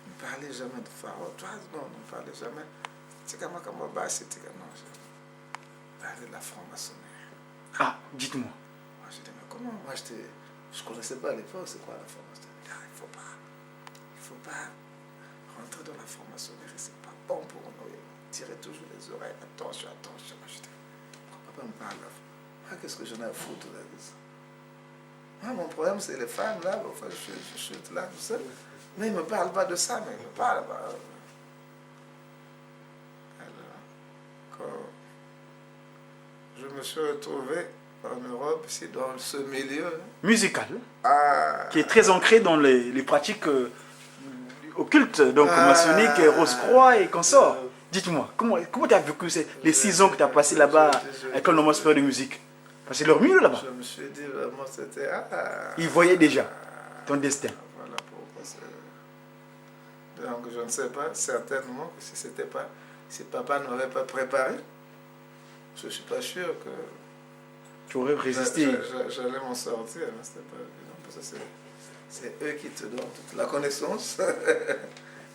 il ne parlait jamais de Pharaon. Toi, non, on ne parlait jamais. C'est comme non, je parlais de la franc-maçonnerie. Ah, dites-moi. Moi, je dis, mais comment? Moi, je ne connaissais pas à l'époque, c'est quoi la franc-maçonnerie? Il faut pas rentrer dans la franc-maçonnerie, c'est pas bon pour nous. Tirer toujours les oreilles, attention. Moi, je dis, papa me parle là. Moi, qu'est-ce que j'en ai à foutre là de ça? Moi, mon problème, c'est les femmes là, enfin, je chute là, tout ça. Mais il ne me parle pas de ça, mais il me parle pas. Alors, me suis retrouvé en Europe, ici, dans ce milieu. Musical, Ah, qui est très ancré dans les pratiques occultes, donc maçonniques, Rose-Croix et consorts. Dites-moi, comment tu as vécu les 6 ans que tu as passé là-bas à l'école normale supérieure de musique? Parce que c'est leur milieu là-bas. je me suis dit vraiment, c'était... Ils voyaient déjà ton destin. Voilà pourquoi donc je ne sais pas, certainement, que si papa ne m'avait pas préparé, je ne suis pas sûr que Tu aurais résisté. j'allais m'en sortir. Hein, c'était pas évident, parce que c'est eux qui te donnent toute la connaissance.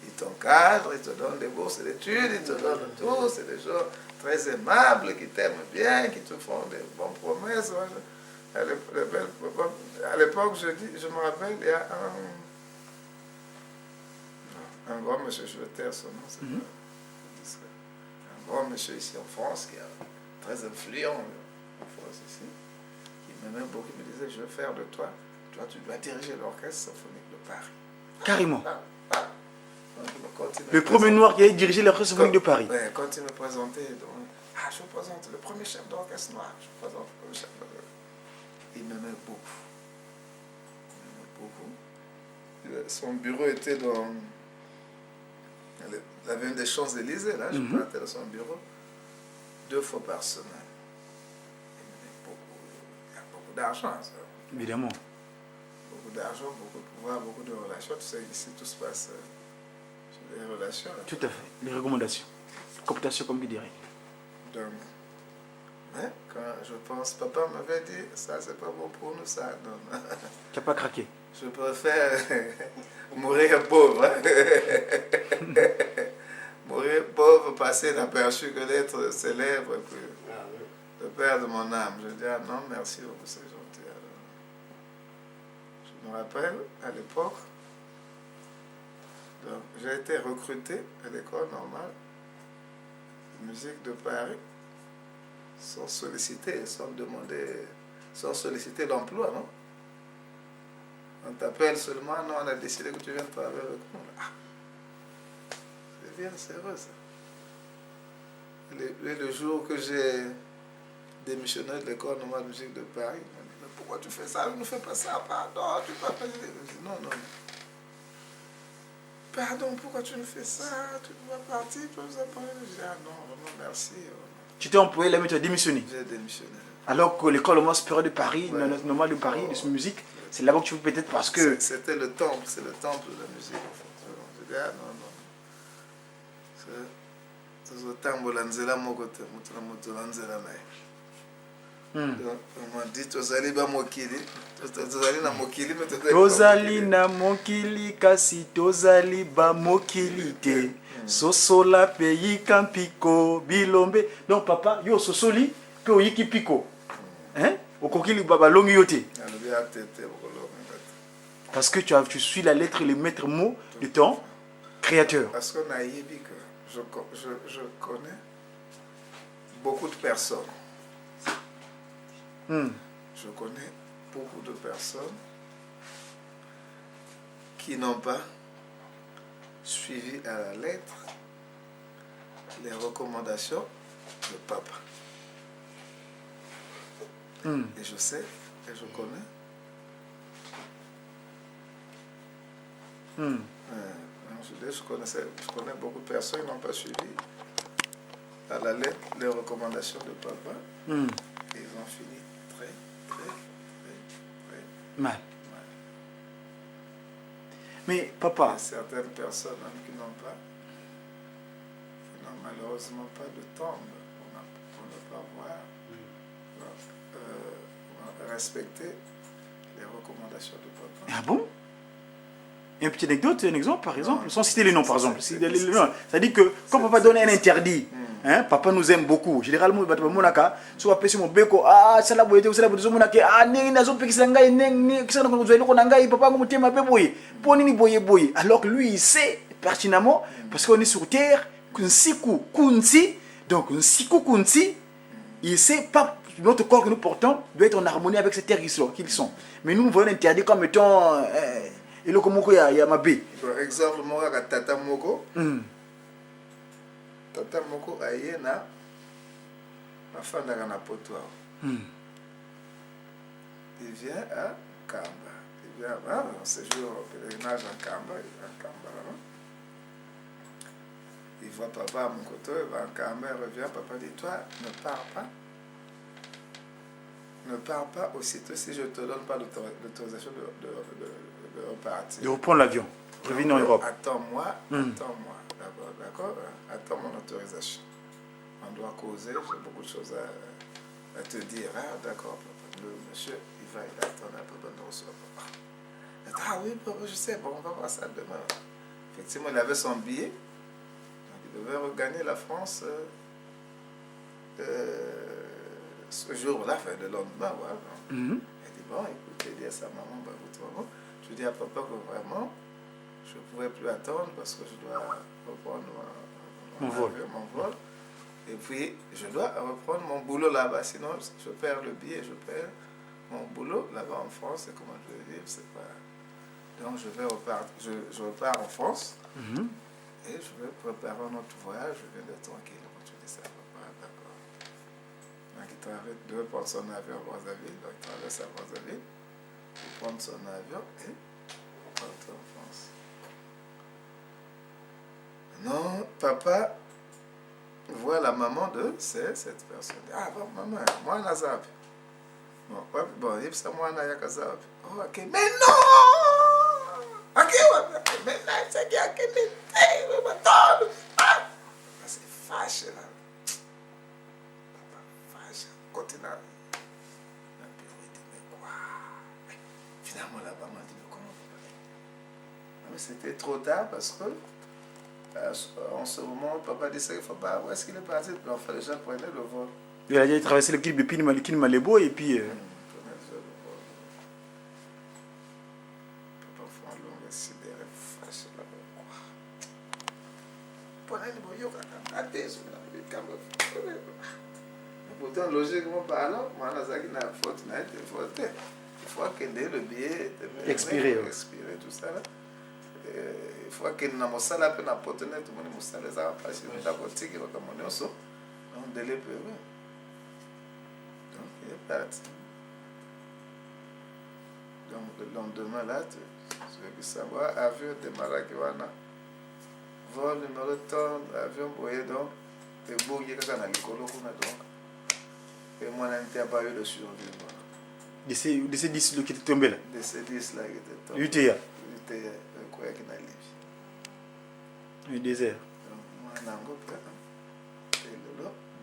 Ils t'encadrent, ils te donnent des bourses d'études, ils te donnent tout. C'est des gens très aimables, qui t'aiment bien, qui te font des bonnes promesses. À l'époque, je me rappelle, il y a un grand monsieur, je vais taire son nom, c'est pas discret. Un grand monsieur ici en France, qui est très influent en France ici, qui m'aimait beaucoup, qui me disait, je vais faire de toi, tu dois diriger l'orchestre symphonique de Paris. Carrément. Donc, Le premier noir qui a dirigé l'orchestre symphonique de Paris. Ouais, quand il me présentait, donc, je vous présente le premier chef d'orchestre noir, je vous présente le premier chef d'orchestre. Il m'aimait beaucoup. Il m'aimait beaucoup. Son bureau était dans l'avenue des Champs-Élysées, là, je partais dans son bureau 2 fois par semaine. Il m'aimait beaucoup. Il y a beaucoup d'argent, ça. Évidemment. Beaucoup d'argent, beaucoup de pouvoir, beaucoup de relations. Tu sais, ici, tout se passe sur les relations. Là. Tout à fait. Les recommandations. Cooptation, comme il dirait. Donc, hein, quand je pense, papa m'avait dit, ça, c'est pas bon pour nous, ça. Non. Tu n'as pas craqué. Je préfère mourir pauvre. Hein? Mourir pauvre, passer inaperçu que d'être célèbre, puis de perdre mon âme. Je dis, non, merci beaucoup, c'est gentil. Alors, je me rappelle, à l'époque, j'ai été recruté à l'école normale de musique de Paris, sans solliciter, sans demander, sans solliciter l'emploi, non? On t'appelle seulement, non, on a décidé que tu viens travailler avec nous. Ah, c'est bien sérieux ça. Le jour que j'ai démissionné de l'école normale de musique de Paris, il m'a dit, mais pourquoi tu fais ça? Ne fais pas ça, pardon, tu peux pas. Je dis, non, non. Pardon, pourquoi tu ne fais ça? Tu vas partir, tu vas vous apprendre. Je dis, ah non, vraiment, merci. Tu t'es employé là, mais tu as démissionné. J'ai démissionné. Alors que l'école normale supérieure de Paris, Ouais. normale de Paris, de musique, c'est là-bas que tu veux peut-être parce que... C'était le temple, c'est le temple de la musique. En fait. Je dis, ah non, non. Tozotambola nzela moko te, mutu na mutu na nzela na ye. Donc, on m'a dit, tozali ba mokili, tozali na mokili, mais tozali na mokili, kasi tozali ba mokili te. Sosola pays kampiko, bilombe. Donc papa, yo sosoli, pe oyiki piko. Hein? Okokili baba longi yote. Parce que tu suis la lettre et les maîtres mots de ton créateur. Parce qu'on a dit que je connais beaucoup de personnes. Je connais beaucoup de personnes qui n'ont pas suivi à la lettre les recommandations de papa. Et je sais, et je connais. Je connais beaucoup de personnes qui n'ont pas suivi à la lettre les recommandations de papa. Et ils ont fini très mal. Mais papa... Il y a certaines personnes qui n'ont malheureusement pas de tombe pour ne pas voir, respecter les recommandations de papa. Ah bon? Une petite anecdote, un exemple par exemple, sans citer les noms par exemple. C'est-à-dire que quand papa donne un interdit, hein, papa nous aime beaucoup. Généralement, monaka, soit pèse mon beko, ah, ça la boyete, ça la boyete, monaka, ah, n'est n'a pas pèse l'angai, n'est que ça nous a dit nangai, papa nous tient ma beboye, poni ni boye boye. Alors que lui, il sait pertinemment, parce qu'on est sur terre, kunsiku kunsi, donc kunsiku kunsi, il sait pas. Notre corps que nous portons doit être en harmonie avec ces terres qu'ils sont. Mais nous voyons interdit comme étant. Et le comment il y a ma baie. Par exemple, moi, Tata Moko. Tata Moko, Ma femme n'a pas poto. Il vient à Kamba. Il vient à un séjour au pèlerinage en Kamba. Il vient à Kamba là-bas. Il voit papa à mon côté, il va en Kamba, il revient. Papa dit, toi, ne pars pas. Ne pars pas aussitôt si je ne te donne pas l'autorisation de repartir. De reprendre l'avion, revenir en Europe. Attends-moi, attends-moi. D'accord. Attends mon autorisation. On doit causer, j'ai beaucoup de choses à te dire. Ah, d'accord, papa. Le monsieur, il attend un peu de recevoir papa. Ah oui, papa, je sais, bon, on va voir ça demain. Effectivement, il avait son billet. Donc, il devait regagner la France ce jour-là, le lendemain. Voilà. Il dit, bon, écoute, il dit à sa maman, bah, écoute, je dis à papa que vraiment, je ne pouvais plus attendre parce que je dois reprendre mon vol. Et puis, je dois reprendre mon boulot là-bas, sinon je perds le billet, je perds mon boulot là-bas en France. Et comment je vais vivre, c'est pas... Donc, je repars en France et je vais préparer un autre voyage. Je viens d'être tranquille. Je dis ça, papa, d'accord. Donc, il devait prendre son avion à Brazzaville. Donc, il traverse à Brazzaville. Il prend son avion et il rentre en France. Non, papa voit la maman de cette personne. Ah bon, maman, moi, Nazab. Bon, il dit, moi, Nazab. Oh, ok, mais non! Ok, mais non, c'est qui a quitté. C'est fâché, là. Papa, fâché. Continue. La bureau, il dit, mais quoi? Finalement, la maman dit, mais comment? C'était trop tard parce que en ce moment, papa disait qu'il faut pas. Où est-ce qu'il est parti? Enfin, les gens prenaient le vol. Il a traversé le Kil Malebo et puis. Prenez le vol. Papa fait un long sidéré, fâché là-bas. Prenez le boyau, pourtant, logiquement parlant, moi, Nazaki n'a pas faute, n'a été voté. Il faut que le billet expiré, tout ça là. Il faut que nous avons ça là, puis nous avons tout le monde ça les a pas si nous avons tiré comme on est aussi, on délai peu. Donc il est parti. Donc le lendemain là, tu veux savoir, avion de Marakiwana, vol numéro 30, avion boyé donc, et bouillé quand on a l'écolo qu'on a donc, et moi on n'a pas eu de survivre. De ces 10 qui étaient tombés là. De ces 10 là qui étaient tombés. UTA. UTA, quoi qu'il a Libye. Le désert. Donc, moi, je suis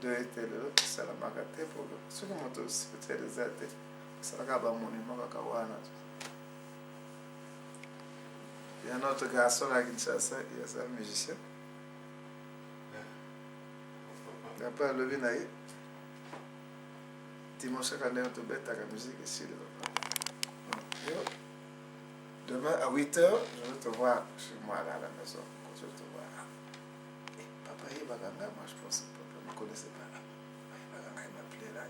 deux étaient là, c'est la magate pour ceux qui m'ont aussi fait des aides. C'est la gamme monument Kakawana. Il y a un autre garçon là qui chasse, il est un musicien. Il n'a pas levé naïf. Dimanche, quand on est au bête, la musique ici. Demain à 8h, je vais te voir chez moi là, à la maison. Je vais te voir. Et papa, il va gagner. Moi, je pense que papa ne me connaissait pas. Il va gagner, il m'appelait là.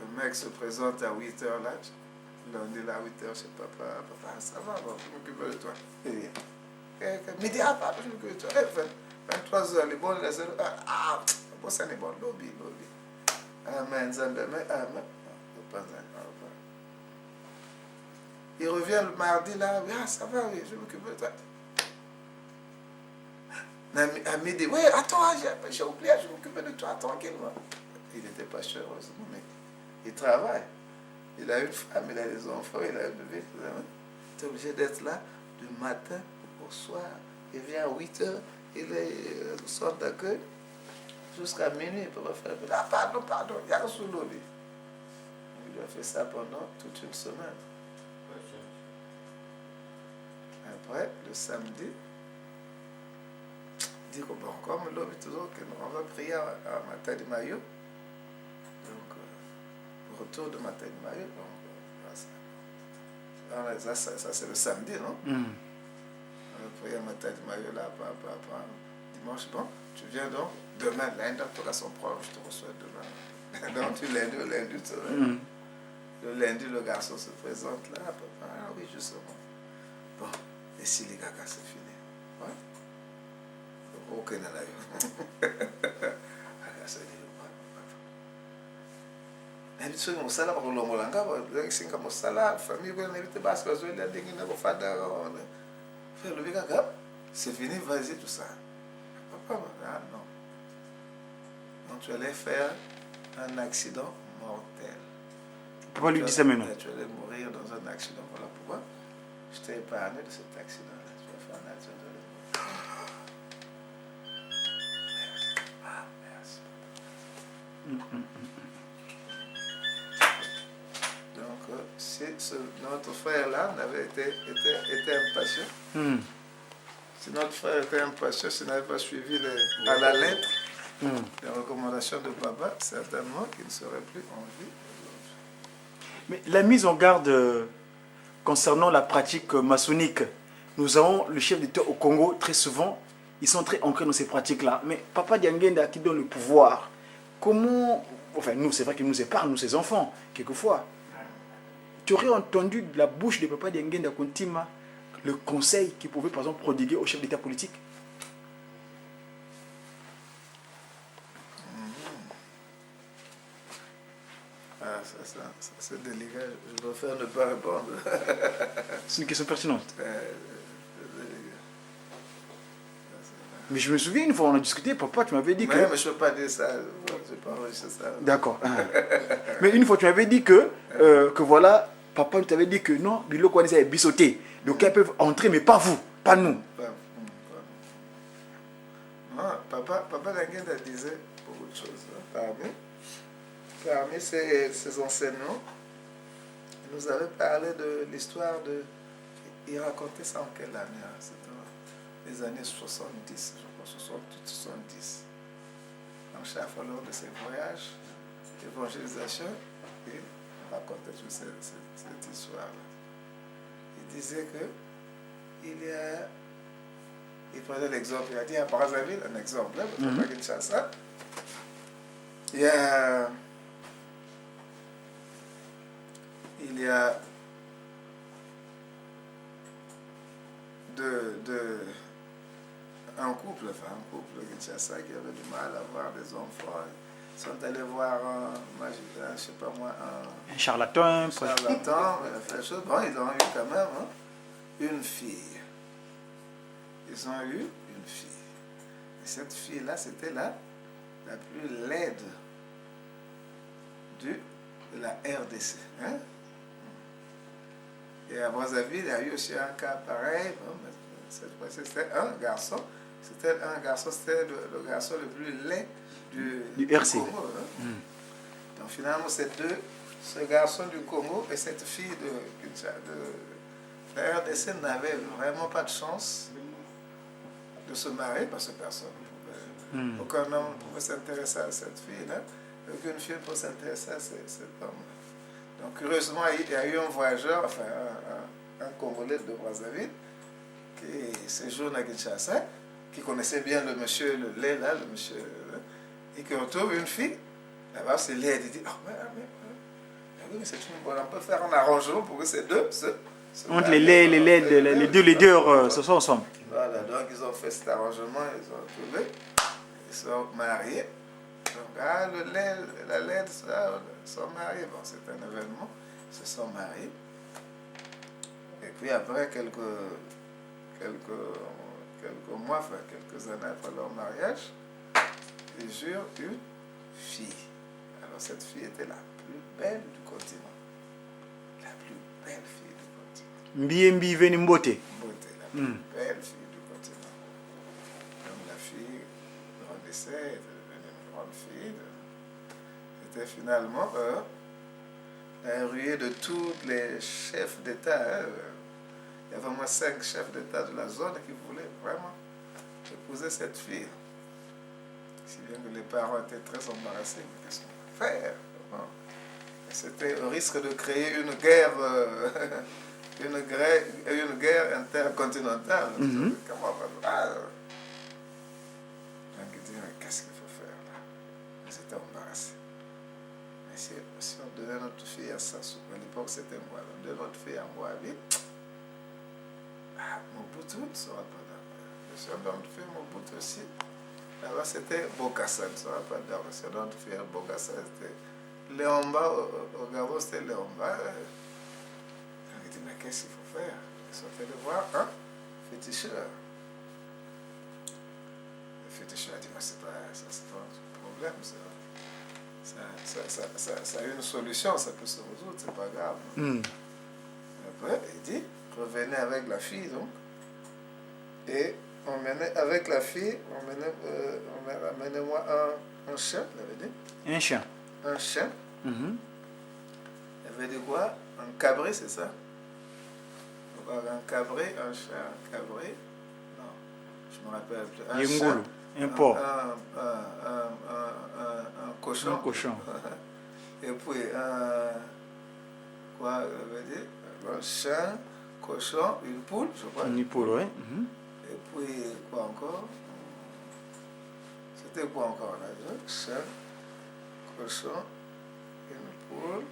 Le mec se présente à 8h là. Lundi là, à 8h chez papa. Papa, ça va, bon, je m'occupe de toi. Il vient. Midi, ah, papa, je m'occupe de toi. 23h, les bons, les heures. Ah, bon, ça n'est bon, lobby. Amen, Zambémen, amen. Il revient le mardi là, oui, ah, ça va, oui, je m'occupe de toi. À midi, oui, attends, j'ai oublié, je m'occupe de toi, tranquillement. Il n'était pas cher, heureusement, mais il travaille. Il a une femme, il a des enfants, il a une vie. Il est obligé d'être là du matin au soir. Il vient à 8h, il est au centre d'accueil. Jusqu'à minuit, il peut pas faire. Ah, pardon, il y a un sous lobby. Il a fait ça pendant toute une semaine. Après, le samedi, il dit que bon, comme le lobby toujours, on va prier à Matadi Mayo. Donc, retour de Matadi Mayo. Donc, ça c'est le samedi, non? On va prier à Matadi Mayo là, dimanche. Bon, tu viens donc. Demain, lundi, tu auras son problème, je te reçois demain. Donc, lundi, le lundi, le garçon se présente là, papa. Ah oui, justement. Bon, et si les gars, c'est fini. Ouais. Ok, ça dit et so mo sala ko lo molanga ba singa mo sala famille ko n'évite pas que zo la dingi na ko fada faire le biga c'est fini vas-y tout ça papa ah non donc tu allais faire un accident mortel. Papa lui dit ça maintenant. Tu allais mourir dans un accident, voilà pourquoi je t'ai épargné de cet accident-là. Tu vas faire un accident. Merci. Donc, si notre frère-là n'avait été impatient, si notre frère était impatient, s'il n'avait pas suivi à la lettre les recommandations de papa, certainement qu'il ne serait plus en vie. Mais la mise en garde concernant la pratique maçonnique, nous avons le chef d'État au Congo, très souvent, ils sont très ancrés dans ces pratiques-là. Mais Papa Diangenda qui donne le pouvoir, comment... Enfin, nous, c'est vrai qu'il nous épargne, nous, ses enfants, quelquefois. Tu aurais entendu de la bouche de Papa Diangenda Kontima le conseil qu'il pouvait, par exemple, prodiguer au chef d'État politique? Ah, ça c'est délicat. Je préfère ne pas répondre. C'est une question pertinente. Mais je me souviens, une fois on a discuté, papa, tu m'avais dit que... Mais je ne peux pas dire ça. Je ne peux pas enregistrer ça. D'accord. Mais une fois, tu m'avais dit que voilà, papa t'avait dit que non, Bilo Kwanisa est bissoté. Donc ils peuvent entrer, mais pas vous, pas nous. Non, papa Diangenda disait beaucoup de choses. Parmi ses enseignements, il nous avait parlé de l'histoire de... Il racontait ça en quelle année? C'était les années 70, je crois, 70. Donc, chaque fois lors de ses voyages d'évangélisation, il racontait toute cette histoire-là. Il disait que il prenait l'exemple, il a dit à Brazzaville, un exemple, là, Papa Kinshasa, il y a un couple Kinshasa qui avait du mal à avoir des enfants. Ils sont allés voir un magicien, je sais pas moi, un charlatan. Bon, ils ont eu quand même une fille. Ils ont eu une fille. Et cette fille-là, c'était la plus laide de la RDC. Hein? Et à Brazzaville, il y a eu aussi un cas pareil. Bon, cette fois-ci, c'était un garçon. C'était le garçon le plus laid du RC. Congo. Hein? Donc finalement, ce garçon du Congo et cette fille de la RDC n'avaient vraiment pas de chance de se marier parce que personne ne pouvait. Aucun homme ne pouvait s'intéresser à cette fille-là. Aucune fille ne pouvait s'intéresser à cet homme-là. Donc, curieusement, il y a eu un voyageur, enfin, un Congolais de Brazzaville, qui séjourne à Kinshasa, qui connaissait bien le monsieur, le lait, là, le monsieur, là, et qui retrouve une fille. Là-bas, c'est laid. Il dit, oui, mais c'est une bonne. On peut faire un arrangement pour que ces deux se entre les deux leaders se sont ensemble. Voilà, donc ils ont fait cet arrangement, ils ont trouvé, ils sont mariés. Donc, la laide, sont mariés. Bon, c'est un événement. Ils se sont mariés. Et puis après, quelques mois, enfin quelques années après leur mariage, ils eurent une fille. Alors cette fille était la plus belle du continent. La plus belle fille du continent. Mbi veni Mbote. Mbote, la plus belle fille du continent. Donc la fille grandissait, était devenue une grande fille. C'était finalement la ruée de tous les chefs d'État. Hein. Il y avait au moins 5 chefs d'État de la zone qui voulaient vraiment épouser cette fille. Si bien que les parents étaient très embarrassés. Qu'est-ce qu'on va faire? C'était au risque de créer une guerre intercontinentale. Comment on va faire? Donc ils disaient, mais qu'est-ce qu'il faut faire là? Ils étaient embarrassés. Mais si on donnait notre fille à Sassou, à l'époque c'était moi, on donnait notre fille à Moabi, Mobutu ne sera pas là. Si on donne notre fille à Mobutu aussi, Là-bas, c'était Bokassa, ça va pas d'or. C'est notre fille, Bokassa, c'était Léomba, au Gabon, c'était Léomba. On dit, mais qu'est-ce qu'il faut faire? Ils sont allés voir un féticheur. Le féticheur a dit, mais c'est pas un problème, ça a une solution, ça peut se résoudre, c'est pas grave. Après, il dit, revenez avec la fille, donc. Et avec la fille, amenez-moi un chien, il avait dit. Un chien. Un chien. Il avait dit quoi? Un cabri, c'est ça? Un cabri, un chien, un cabri. Non, je me rappelle plus. Un chien, un porc. Un cochon. Un cochon. Et puis, quoi, il avait dit? Un chien, cochon, une poule, je crois. Une poule, oui. Et puis, quoi encore? C'était quoi encore là? Chien, cochon, une poule.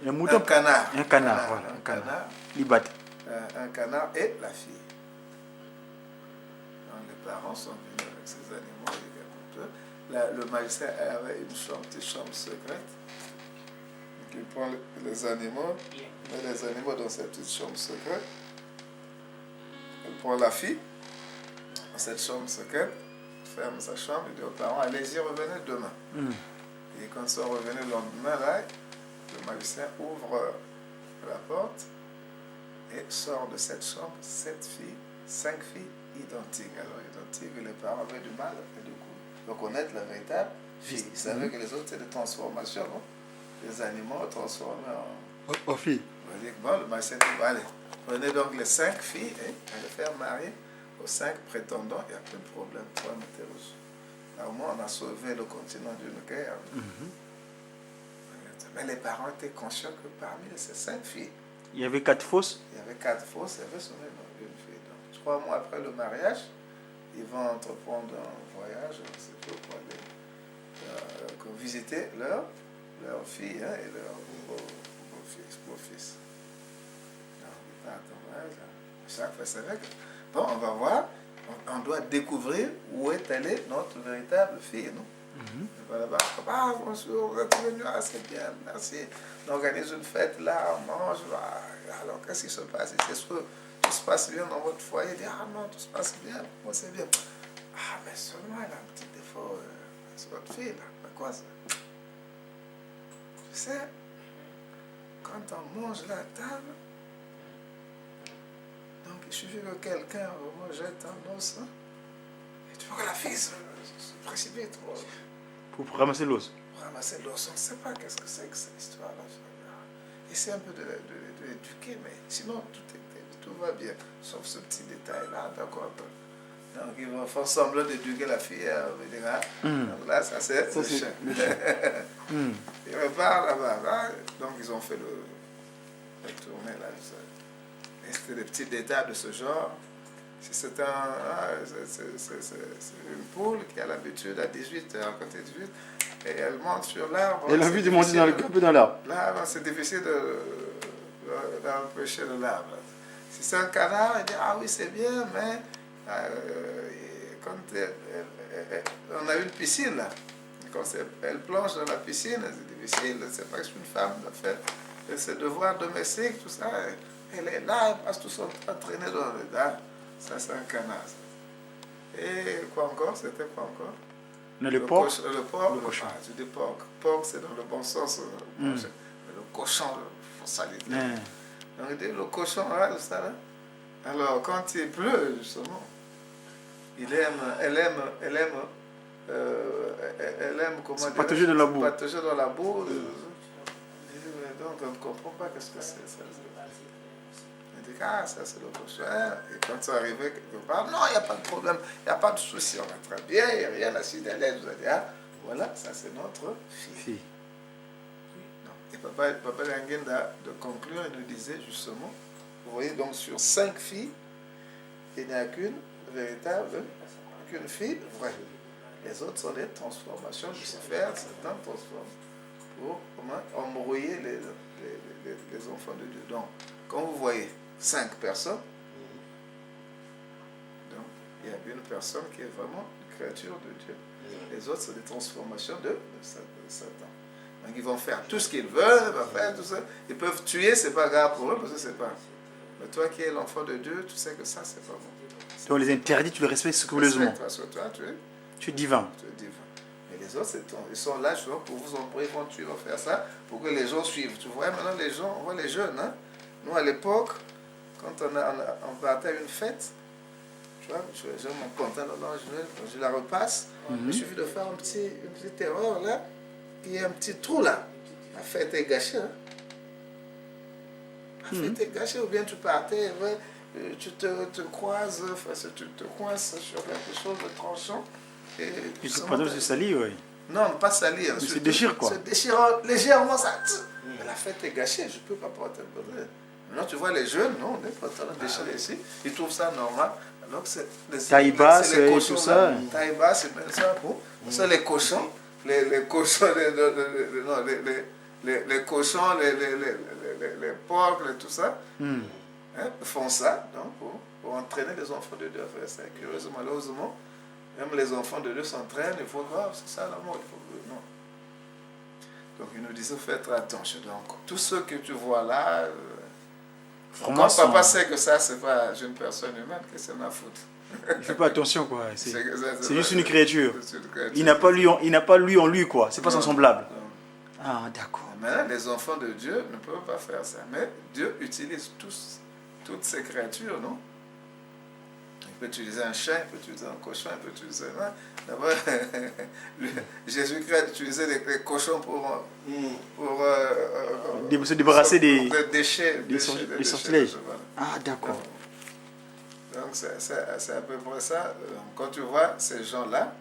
Un mouton. Un canard. Un canard, voilà. Un canard. Libat. Un canard et la fille. Donc, les parents sont venus avec ces animaux. Le magicien avait une petite chambre secrète. Donc, il prend les animaux, met les animaux dans cette petite chambre secrète. Il prend la fille dans cette chambre secrète, ferme sa chambre, il dit aux parents, allez-y, revenez demain. Et quand ils sont revenus le lendemain, là, le magicien ouvre la porte et sort de cette chambre 5 filles identiques. Alors identiques, les parents avaient du mal de reconnaître la véritable fille. Ils savaient que les autres c'était des transformations, non? Les animaux transformés en filles. On va dire, bon, le magicien dit, allez, prenez donc les 5 filles et allez faire marier aux 5 prétendants, il n'y a plus de problème, toi, Météros. Là, au moins, on a sauvé le continent d'une guerre. Mais les parents étaient conscients que parmi ces 5 filles, il y avait 4 fausses. Il y avait 4 fausses, il y avait seulement une fille. Donc, 3 mois après le mariage, ils vont entreprendre un voyage, pour aller visiter leur fille et leur beau-fils. Chaque fois, c'est vrai que, bon, on va voir, on doit découvrir où est allée notre véritable fille, non? Voilà, ah, bonjour, vous êtes venu, ah, c'est bien, merci. On organise une fête là, on mange. Alors, qu'est-ce qui se passe? Est-ce que tout se passe bien dans votre foyer? Il dit, ah non, tout se passe bien, moi c'est bien. Ah, mais seulement elle a un petit défaut, c'est votre fille là. Mais quoi ça? Tu sais, quand on mange là à table, donc il suffit que quelqu'un vraiment jette un os, et tu vois que la fille se précipite. Pour ramasser l'os. Pour ramasser l'os, on ne sait pas qu'est-ce que c'est que cette histoire-là. Essaye un peu de l'éduquer, mais sinon tout va bien, sauf ce petit détail-là, d'accord. Donc ils vont faire semblant d'éduquer la fille, donc là, ça c'est le chien. Ils repartent là-bas, donc ils ont fait la tournée là. Et c'était des petits détails de ce genre. Si c'est une poule qui a l'habitude à 18h, quand elle est 18, et elle monte sur l'arbre. Elle a envie de monter dans l'arbre. Là, c'est difficile d'empêcher de l'arbre. Si c'est un canard, elle dit, ah oui, c'est bien, mais quand on a une piscine là, quand elle plonge dans la piscine, c'est difficile, c'est pas que une femme doit faire ses devoirs domestiques, tout ça. Elle est là, elle passe tout son temps à traîner dans le dard. Ça, c'est un canard. Et quoi encore? C'était quoi encore? Le porc. Le porc, le cochon. Tu dis porc. Porc, c'est dans le bon sens. Le cochon, il faut salir. Donc, il dit, le cochon, là, ça, là. Alors, quand il pleut, justement, elle aime comment dire? Partager dans la boue. Partager dans la boue. Donc, on ne comprend pas qu'est-ce que c'est ça. Il dit, ah, ça c'est le cochon. Et quand ça arrivait quelque part, non, il n'y a pas de problème, il n'y a pas de souci, on va très bien, il n'y a rien à signaler. Je vous ai dit, ah, voilà, ça c'est notre fille. Et Papa Languenda, de conclure, il nous disait justement, vous voyez, donc sur 5 filles, il n'y a qu'une véritable, qu'une fille vraie. Les autres sont des transformations. Lucifer, Satan transforme pour embrouiller les enfants de Dieu. Donc, quand vous voyez 5 personnes, donc, il y a une personne qui est vraiment une créature de Dieu. Les autres, c'est des transformations de Satan. Donc ils vont faire tout ce qu'ils veulent, ils vont faire tout ça. Ils peuvent tuer, c'est pas grave pour eux, parce que c'est pas. Mais toi qui es l'enfant de Dieu, tu sais que ça, c'est pas bon. Donc les interdits, tu les respectes scrupuleusement. Parce que toi, Tu es divin. tu es divin. Mais les autres, ils sont là justement pour vous envoyer, ils vont tuer, ils vont faire ça, pour que les gens suivent. Tu vois, maintenant les gens, on voit les jeunes. Hein? Nous, à l'époque, quand on partait à une fête, tu vois, j'ai mon content, je la repasse. Il suffit de faire une petite erreur là, qu'il y ait un petit trou là. La fête est gâchée. Hein? La fête est gâchée, ou bien tu partais, ouais, tu te croises, tu te coinces sur quelque chose de tranchant. Et tu se salis, oui. Non, pas salir. Mais se déchire quoi. Se déchire légèrement, ça. Mais la fête est gâchée, je ne peux pas porter un bonheur. Maintenant, tu vois les jeunes, non, on est pas en train de déchirer ici. Ils trouvent ça normal. Alors que c'est taille basse et tout ça. Taille basse, c'est même ça pour. C'est les cochons. Les cochons, les cochons, les porcs, tout ça. Hein, font ça donc, pour entraîner les enfants de Dieu à faire ça. Curieusement, malheureusement, même les enfants de Dieu s'entraînent, il faut voir, c'est ça l'amour, non. Donc il nous disait, faites attention. Donc tout ce que tu vois là, quand papa sait que ça, c'est pas une personne humaine, que c'est ma faute. Il ne fait pas attention quoi, c'est juste une créature. Il n'a pas lui en lui quoi, c'est pas son semblable. Ah d'accord. Maintenant, les enfants de Dieu ne peuvent pas faire ça, mais Dieu utilise toutes ces créatures, non? Il peut utiliser un chien, il peut utiliser un cochon, il peut utiliser... D'abord, Jésus-Christ a utilisé les cochons pour se débarrasser des déchets. Des sortilèges. Ah, d'accord. Donc, c'est à peu près ça. Quand tu vois ces gens-là,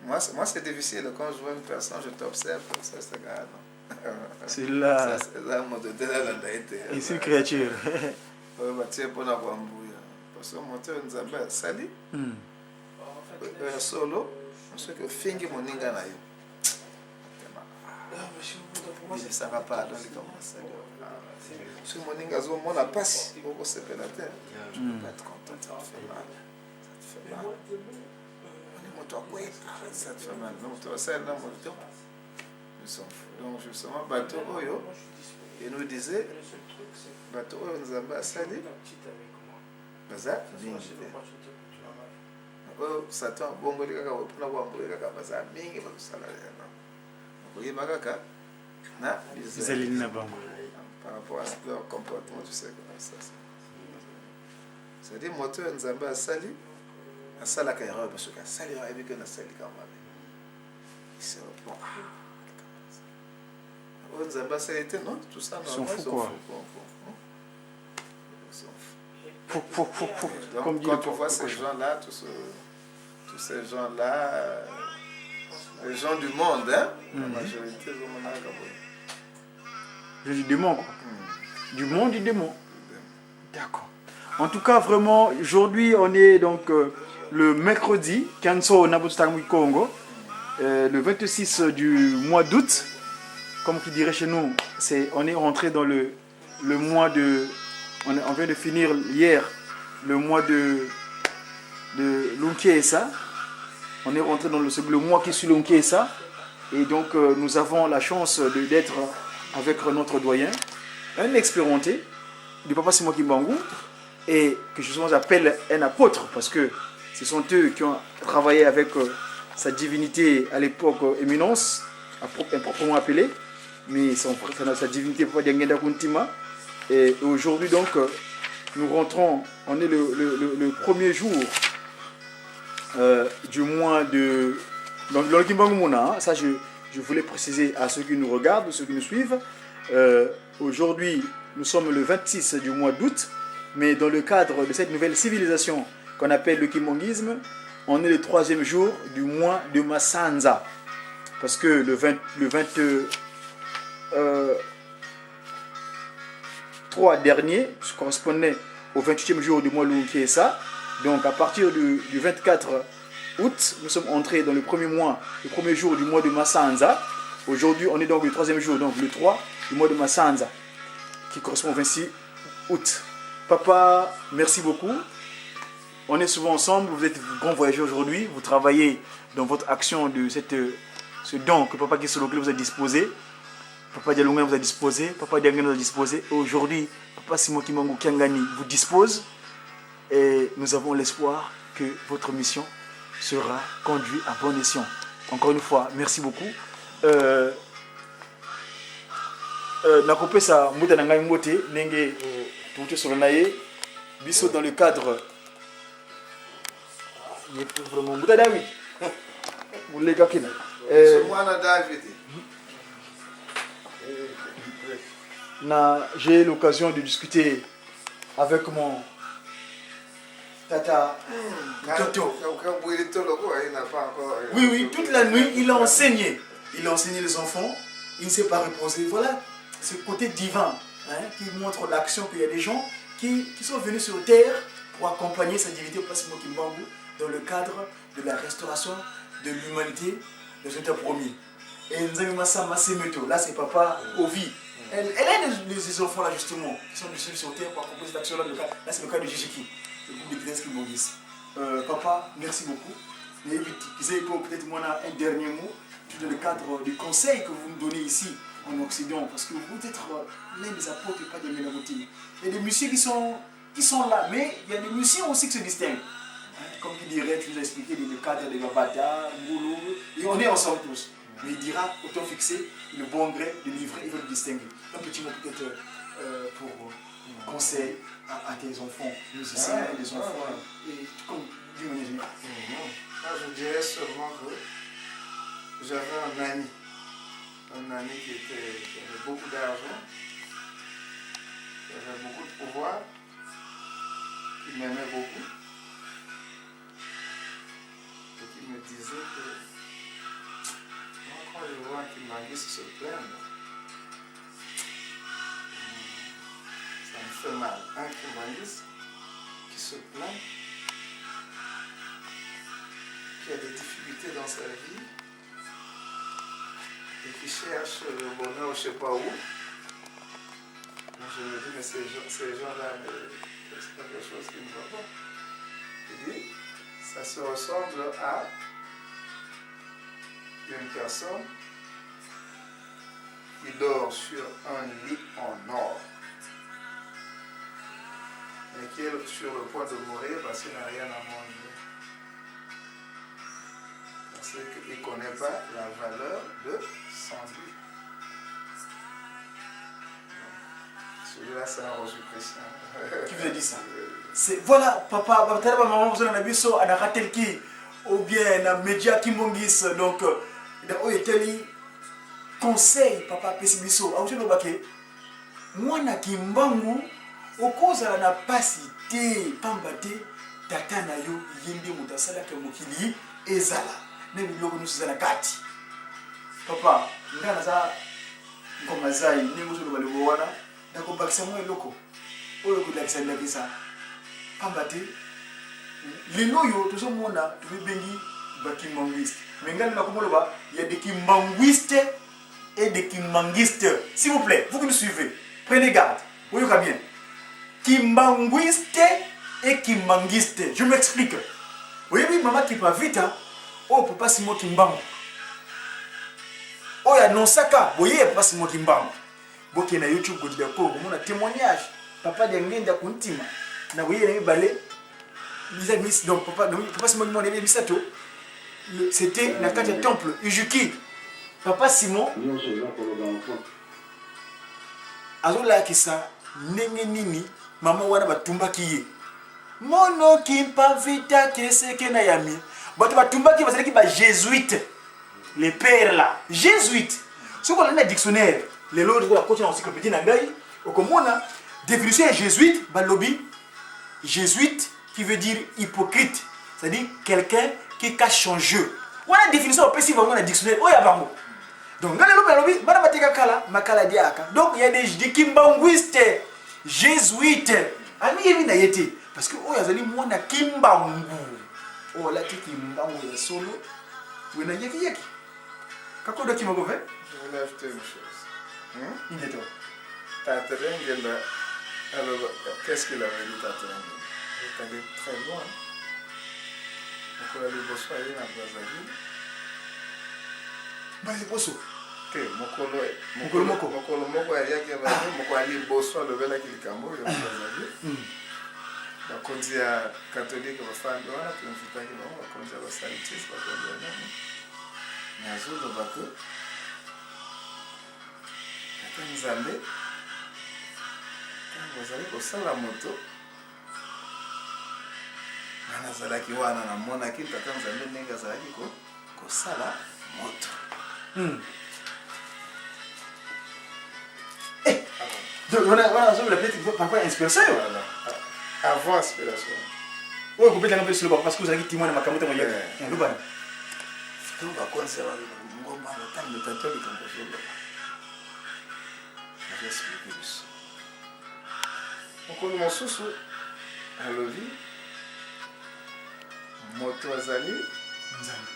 moi c'est difficile. Quand je vois une personne, je t'observe, ça, c'est grave. C'est là. Et c'est une créature. Parce que moteur nzambe asali solo soki ofingi moninga na yo esaka pa adolika mosali soki moninga azomona mpasi okosepela te tu peux pas être content, ça te fait mal, ça te fait mal. Moto akweba, ça te fait mal. Donc tu asali na moto ils sont fous. Donc justement bato oyo il nous disait bato oyo nzambe asali baza mingi te oyo satan abongoli kaka mpona koamboli kaka baza mingi bakosala lelo okoyeba kaka na ezali na bango par rapport à leur comportement, tu sais comment ça c'est-à-dire moto oyo nzambe asali asalaka erreur parce que asali erreur ayebi ke nasali kama se bon oyo nzambe asali te non tout ça non ils sont fous donc, comme quand on voit ces gens-là, tous ces gens-là, les gens du monde, hein, la majorité du démon, quoi. Du monde, du démon. D'accord. En tout cas, vraiment, aujourd'hui, on est donc le mercredi, Kanso Nabutangui Congo, le 26 du mois d'août. Comme qui dirait chez nous, on est rentré dans le mois de... On vient de finir hier le mois de Lunkiesa. On est rentré dans le mois qui suit Lunkiesa. Et donc nous avons la chance d'être avec notre doyen, un expérimenté du Papa Simon Kimbangu, et que justement j'appelle un apôtre parce que ce sont eux qui ont travaillé avec sa divinité à l'époque Éminence, improprement appelée, mais sa divinité Papa Diangenda Kuntima. Et aujourd'hui, donc, nous rentrons, on est le premier jour du mois de... Donc, le Kimbangumuna, ça je voulais préciser à ceux qui nous regardent, ceux qui nous suivent. Aujourd'hui, nous sommes le 26 du mois d'août, mais dans le cadre de cette nouvelle civilisation qu'on appelle le Kimbanguisme, on est le 3e jour du mois de Massanza. Parce que le 23 dernier correspondait au 28e jour du mois Lunkiesa. Donc à partir du 24 août, nous sommes entrés dans le premier jour du mois de Massanza. Aujourd'hui, on est donc le 3e jour, donc le 3 du mois de Massanza, qui correspond au 26 août. Papa, merci beaucoup. on est souvent ensemble, vous êtes grands voyageurs aujourd'hui, vous travaillez dans votre action de ce don que Papa Kisoloke vous a disposé, Papa Dialunga vous a disposé, Papa Diangani vous a disposé. Aujourd'hui, Papa Simon Kimbangu Kiangani vous dispose et nous avons l'espoir que votre mission sera conduite à bon escient. Encore une fois, merci beaucoup. Nakopesa Mouta Nangai Mbote, Nenge Touche Solonaye, Bisso dans le cadre. Vraiment, Mouta David. Vous les gars qui j'ai l'occasion de discuter avec mon tata Toto. Oui, toute la nuit, il a enseigné. Il a enseigné les enfants. Il ne s'est pas reposé. Voilà ce côté divin qui montre l'action qu'il y a des gens qui sont venus sur terre pour accompagner sa divinité au Place Mokimbangu dans le cadre de la restauration de l'humanité dans un temps promis. Et Nzami Massa Massemeto, là c'est Papa Ovi. Elle a des enfants là justement qui sont venus sur terre pour accompagner cette action là. Là c'est le cas de Jijiki, le groupe de Kidenski Bongis. Papa, merci beaucoup. Mais peut-être moi un dernier mot dans le cadre du conseil que vous me donnez ici en Occident, parce que vous êtes l'un des apôtres pas des Mélamoutines. Il y a des musiciens qui sont là, mais il y a des musiciens aussi qui se distinguent. Comme il dirait, tu nous as expliqué le cadre de Babata, Moulou, et on est ensemble tous. Mais il dira, autant fixer le bon gré de livrer, il veut le distinguer. Un petit mot peut-être pour conseil à tes enfants, musiciens, des enfants, et comme d'une manière générale. Moi, je dirais seulement que j'avais un ami qui avait beaucoup d'argent, qui avait beaucoup de pouvoir, qui m'aimait beaucoup, et qui me disait que moi, quand je vois qu'il Kimbangu se plaindre, ça me fait mal. Un Kimbangu qui se plaint, qui a des difficultés dans sa vie, et qui cherche le bonheur je ne sais pas où. Moi, je me dis, mais ces gens-là, c'est quelque chose qui ne va pas. Je dis, ça se ressemble à une personne qui dort sur un lit en or, mais qui est sur le point de mourir parce qu'il n'a rien à manger. Parce qu'il ne connaît pas la valeur de son lit. Celui-là, c'est un reçu chrétien. Qui vous a dit ça? Voilà, papa, maman, vous avez vu ça, on a raté le qui, ou bien, un média qui m'ongisse, donc, il y a conseil, papa, Pessibiso, à vous dire, moi, na Kimbangu, au cause de la pasité, pambate, tata na yo, yende mutasala ke mokili, ezala. Même logo nous sommes à la carte. Papa, nous avons ça comme Azaï, nous sommes le Wana, nous avons bakisa moi loko. O loko d'Alexandre Bessa. Pambate. Les noyaux, tout ce monde a, tout le bengi, bakimbanguiste. Mais il y a des kimbanguistes et des kimbanguistes. S'il vous plaît, vous qui nous suivez, prenez garde. Vous voyez bien. Kimbanguiste et kimbanguiste. Je m'explique. Vous voyez, oui, maman qui va vite, hein. Oh, Papa Simon Kimbangu. Oh, il y a non saka. Vous voyez, Papa Simon Kimbangu. Vous voyez, sur YouTube, vous avez un témoignage. Papa Diangani da Kuntima. Na vous voyez, balé. Donc, Papa Simon Kimbangu, c'était dans le temple. Ujuki. Papa Simon. Azola Kisa. Nenge nini. Maman wana batumba kiye. Mono kimpa vita keseke na yami. Bato batumba ki bazali ki ba jésuite. Les pères là, jésuite. Ce qu'on a dans le dictionnaire, les lois de la côte encyclopédie nangai, au commun, définition jésuite, balobi, jésuite qui veut dire hypocrite, c'est-à-dire quelqu'un qui cache son jeu. On a une définition au PC dans le dictionnaire, oh ya bango. Donc dans le balobi, madame Mateka Kala, makala diaka. Donc il y a des kimbanguistes, jésuites. Ami yebi na yete parce que oh yazali mwana Kimbangu. Oh là Kimbangu ya solo. Vous n'avez yaki yaki. Kako do Kimbangu fait? Je voulais ajouter une chose. Il est toi. Taterengela, alors qu'est-ce qu'il avait dit Taterengela? Il est allé très loin. mokolo ya liboso aye na Brazzaville. Ba liboso. Te mokolo moko ayaki moko ya liboso alobelaki likambo oyo na Brazzaville. Bakonzi ya katolike bafandi wana tumfutaki bango bakonzi ya basalutiste bakonzi ya nani nazoloba ke ata nzambe ntango bazali kosala moto nga nazalaki wana namonaki tata nzambe ndenge azalaki kosala moto. Voilà, peut-être parfois inspiration. Voilà. Avant inspiration. Oui, vous pouvez l'enlever sur le bord parce que vous avez témoin de ma caméra. Quand va conserver le moment le temps de tâter le composition. Je vais expliquer ça. Mokolo mosusu alobi moto azali nzambe.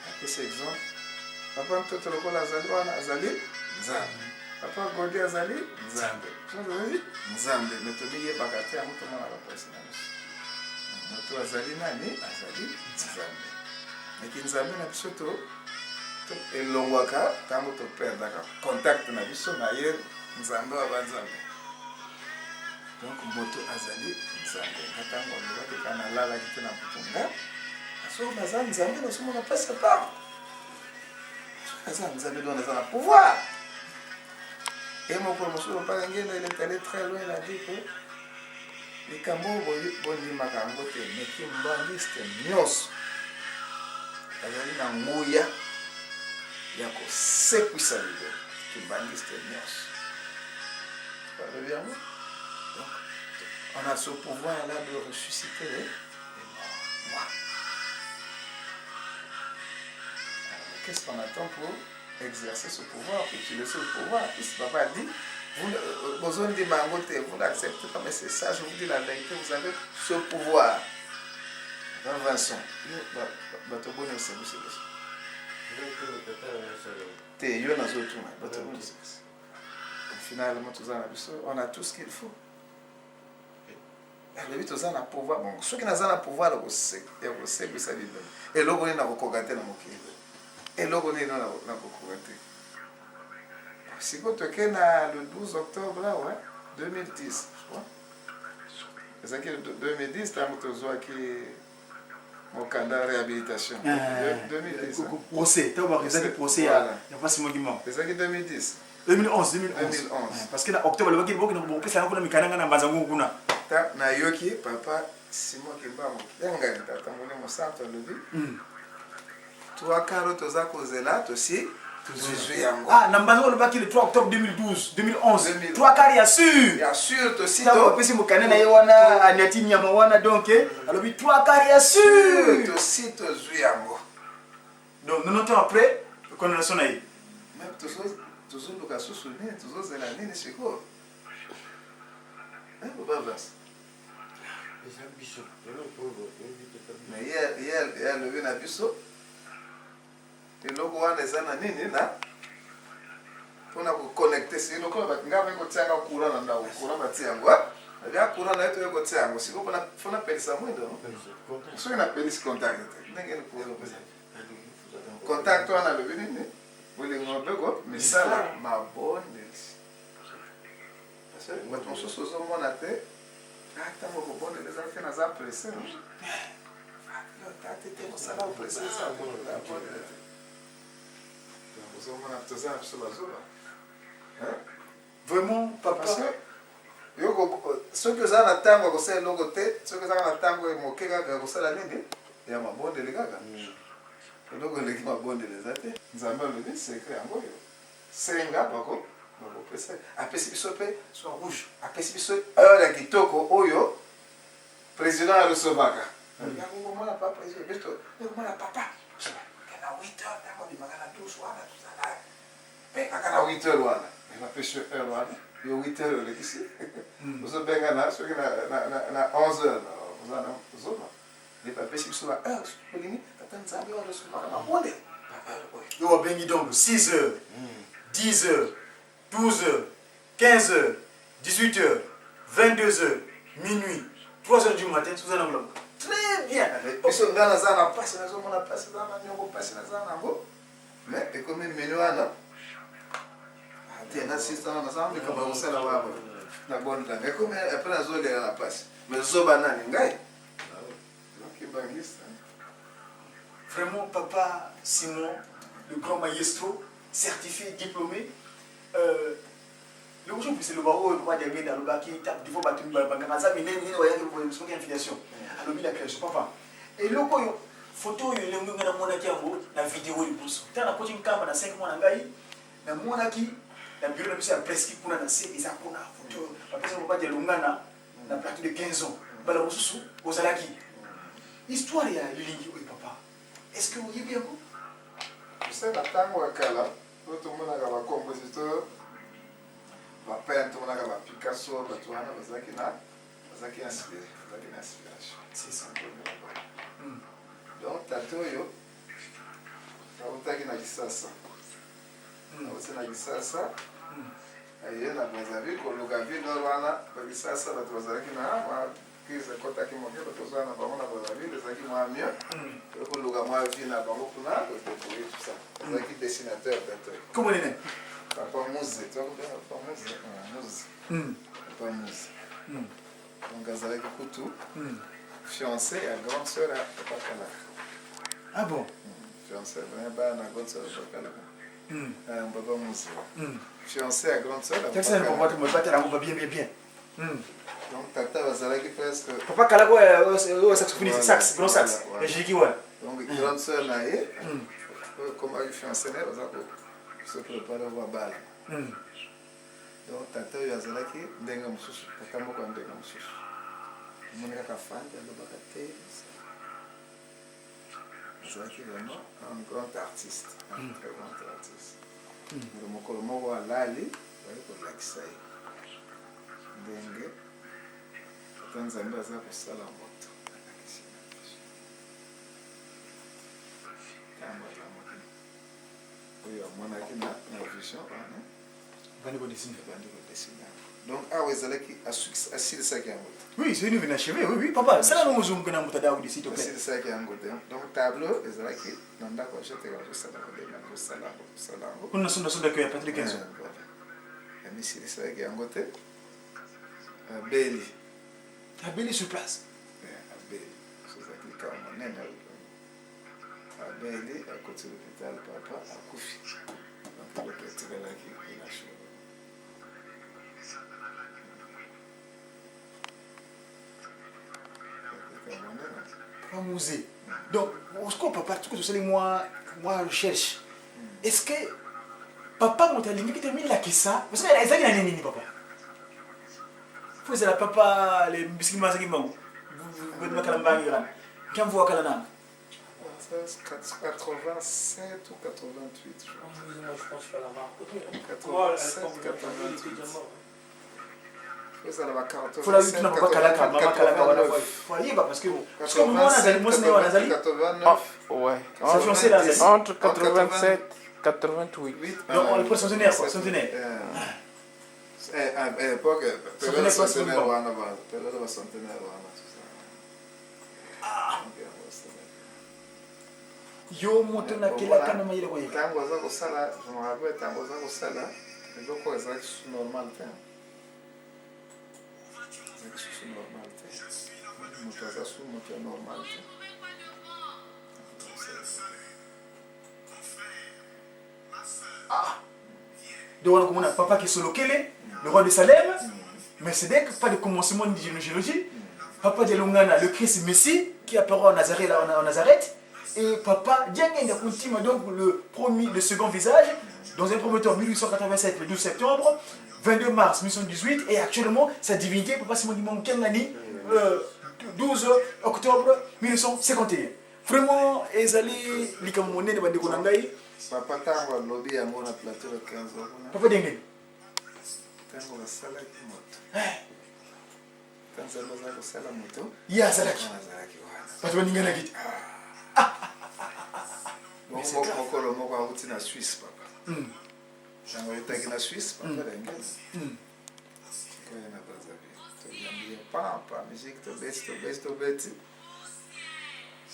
Apesi exemple. Papa mtoto lokola azali wana azali nzambe. Papa Godi azali nzambe. Azali nzambe. Metobi yebaka te amuto mwana baposi na biso. Moto azali nani? Azali nzambe. Meki nzambe na biso to elongwaka ntango toperdaka contact na biso na ye nzambe wa banzambe. Donc moto azali nzambe. Ntango olobaki kana lalaki te na butunga. Aso baza nzambe nasomona pesa pa. Aza nzambe do naza na pouvoir. Et mon promotion, il est allé très loin, il a dit que les Cambos boni makangote, mais qui mbangiste nyos. Azali na nguya ya ko sekwisa libe, qui mbangiste nyos. Pas bien? Donc, on a ce pouvoir là de ressusciter les morts. Alors, qu'est-ce qu'on attend pour exercer ce pouvoir, utiliser ce pouvoir? Ici, papa a dit, vous besoin de mangoter, vous l'acceptez pas, mais c'est ça, je vous dis la vérité, vous avez ce pouvoir. Vincent, finalement, on a tout ce qu'il faut. On a pouvoir. Bon, ceux qui n'ont pas pouvoir, c'est ça. Et là, on a et là, on est dans la cocotte. Si vous êtes le 12 octobre, là, ouais, 2010, je crois. C'est ça que 2010, tu as mon candidat de réhabilitation. 2010. Procès, tu as un procès, il n'y a pas ce monument. C'est ça que 2010. 2011. Parce que en octobre, le Bakir Bokino, on peut faire un peu de Mikananga dans Bazango. Na yoki, papa, Simon Kibamo, Yangani, t'as mon centre le dit. Toi, Caro, tu as causé là, tu aussi. Ah, Nambazo le Bakir le 3 octobre 2012, 2011. 3 quarts, il y a sûr. Il y a sûr, tu aussi. Tu as pu mon canana Yawana, Agnati Nyamawana, donc, alors 3 quarts, il y a sûr. Tu aussi, tu as donc, 90 ans après, qu'on a son aïe. Même tu as le cas souvenir, tu as la ligne, c'est quoi? Hein, Papa Vas? Mais il y a levé un biseau. Et là, on a des années, on a connecté. Si nous avons un courant dans le courant, il y a un courant dans le courant. Si on a appelé ça, si on a appelé ce contact, contact, on a levé, mais ça, là, ma bonne. Parce que quand on se souvient, on a fait, quand on a fait, les enfants, on a apprécié. Vraiment, papa. Ceux que ça n'attendent pas c'est le côté, ceux que ça n'attendent pas moquer quand ça la nene, il y a ma bonne de les gars. Le logo les ma bonne de les athées. Nous avons le dit c'est écrit en gros. C'est un gars par contre. Après si biso pe soit rouge. Après si biso la kitoko oyo président a recevaka. Comment la papa président comment la papa. Kana 8h tango bimaka 12 wana tout ça là. Pe kana 8h wana. Il va pêcher heure wana. Il y a 8h le ici. Vous avez bien là, ceux qui na 11h. Vous en avez les papiers si biso la heure, pour gagner, t'attends ça bien le soir na bonne. Yo va bengi donc 6h, 10h, 12h, 15h, 18h, 22h, minuit, 3h du matin, sous un enveloppe. Très bien. biso nga naza na mpasi nazomona mpasi eza na nyongo mpasi naza nango mais ekomi meni wana te nasistana naza mikamba kosala wabo na bondanga ekomi apres nazolela na mpasi mais zoba nani ngai okibangisa. Vraiment, papa Simon, le grand maestro, certifié, diplômé. Le jour où c'est le barreau, le roi des biens, le bar qui tape, il faut battre une balle, mais il y a une filiation. Alors, il a créé son papa. Et le photo, il y a une vidéo, il pousse. Tu as une caméra, 5 mois, na monaki na bureau na biso ya presse qui kuna na se eza kuna photo bapesa papa de longana na plateau de 15 ans bala mosusu ozalaki histoire ya lilingi oyo papa. Est-ce que vous y bien vous? C'est la tango à Kala, tout le monde a un compositeur, un peintre, un Picasso, Bazaki inspiré, inspiration. C'est ça. Donc, Tatoyo, Tautaki na Kisasa. Na Kisasa, et na Brazzaville, Kologaville, Norwana, Kisasa, la Brazzaville, kiza kota kimoke batozana na bango na Brazzaville ezaki mwa mieux ekoluka mwa vie na bango kuna kotekoye tout ça ezaki dessinateur peut-être comment il est papa Mouze papa Mouze donc azalaki kutu fiancé ya grande sœur ya papa Kalaka. Ah bon? Fiancé ba na grande sœur ya papa Kalaka. Papa Mouze fiancé ya grande sœur ya papa Kalaka. Papa me battre la bien. Donc tata bazalaki presque papa Kalako est saxophoniste, sax, gros sax. Et j'ai dit ouais. Donc grande sœur na ye comme il fiancé na bazako se préparer wa bala. Donc tata yo azalaki ndenga mususu tata moko ndenga mususu. Mona kaka fanda lobaka te. Azalaki vraiment un grand artiste, un très grand artiste. Le mokolo moko alali bali kolakisa ye. Ndenge Tanzania aza kosala moto oyo amonaki na vision wana bandi kodessine. Donc awa ezalaki asilisaki yango te. Oui, c'est une inachevé, oui, papa. C'est la même chose que nous avons dit, s'il te plaît. Asilisaki yango te. Donc tableau ezalaki na ndako ajeteka kosala yango. Kuna sonda que ya Patrick Kenzo. Asilisaki yango te. Beli. À Beli sur place. À Beli. C'est ça qui est monnaie. À Beli, à côté de l'hôpital, papa, à Koufi. Donc, le petit là qui est lâché. Papa Mouzé. Donc, ce qu'on papa, tout ce que moi je cherche. Est-ce que papa m'a dit que tu as mis la kessa? Parce que les amis n'ont pas papa. Vous êtes la papa, les biscuits mazaki mango. Vous êtes ma calambangue. Quand vous voyez calana? 87 ou 88, je crois. Moi, je pense que la marque. 87, 88. Faut la lutte, papa Kalaka, maman Kalaka, voyez pas parce que moi, on a Zali. 89. Ouais. Ça fiancé là, Zali. Entre 87 88. Non, on est pour centenaire, quoi, centenaire. À l'époque, période centenaire, période centenaire, tout ça. Yo moto na kelaka na mayele ko yeka. Tango za kosala, je me rappelle tango za kosala, eloko ezalaki sous normal te. Ezalaki sous normal te. Moto aza sous moto ya normal te. Ah. Donc on a papa qui est solo Kele, le roi de Salem. Mais c'est dès que pas de commencement de généalogie. Papa de Longana, le Christ Messie qui apparaît en Nazareth. Et papa, Diangenda continue donc le second visage, dans un premier temps 1887, le 12 septembre, 22 mars 1818, et actuellement, sa divinité, papa Simon Dimon Kengani, 12 octobre 1951. Vraiment, Ezali, Likamone, de Bandekonangai. Papa Tango, lobby à mon plateau de 15 ans. Papa Dengue. Tango, la salle qui moto. Tango, la salle moto. Ya, Salaki. Papa Dengue Nagit. mokolo moko auti na Suisse papa. Tango etaki na Suisse papa lengeni. Koya na Brazzaville. Toyambia papa musique to best.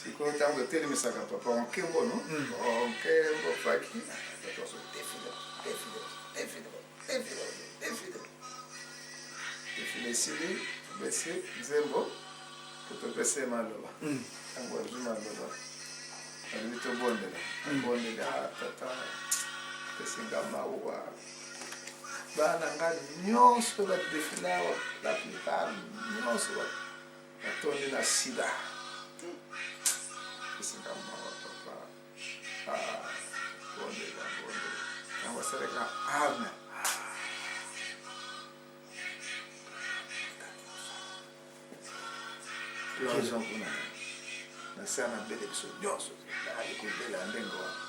sikoyo ntango etelemisaka papa onkembo no onkembo faki toso defile esili tobese nzembo po topese maloba ntango azwi maloba alibi tobondela abondela tata pesinga mawa bana nga nyonso badefile awa la plupart nyonso batondi na sida pesinga mawa papa bondela ntango asalaka arme plongeon kuna nasa na bele biso nyonso ali kobela ndenge wana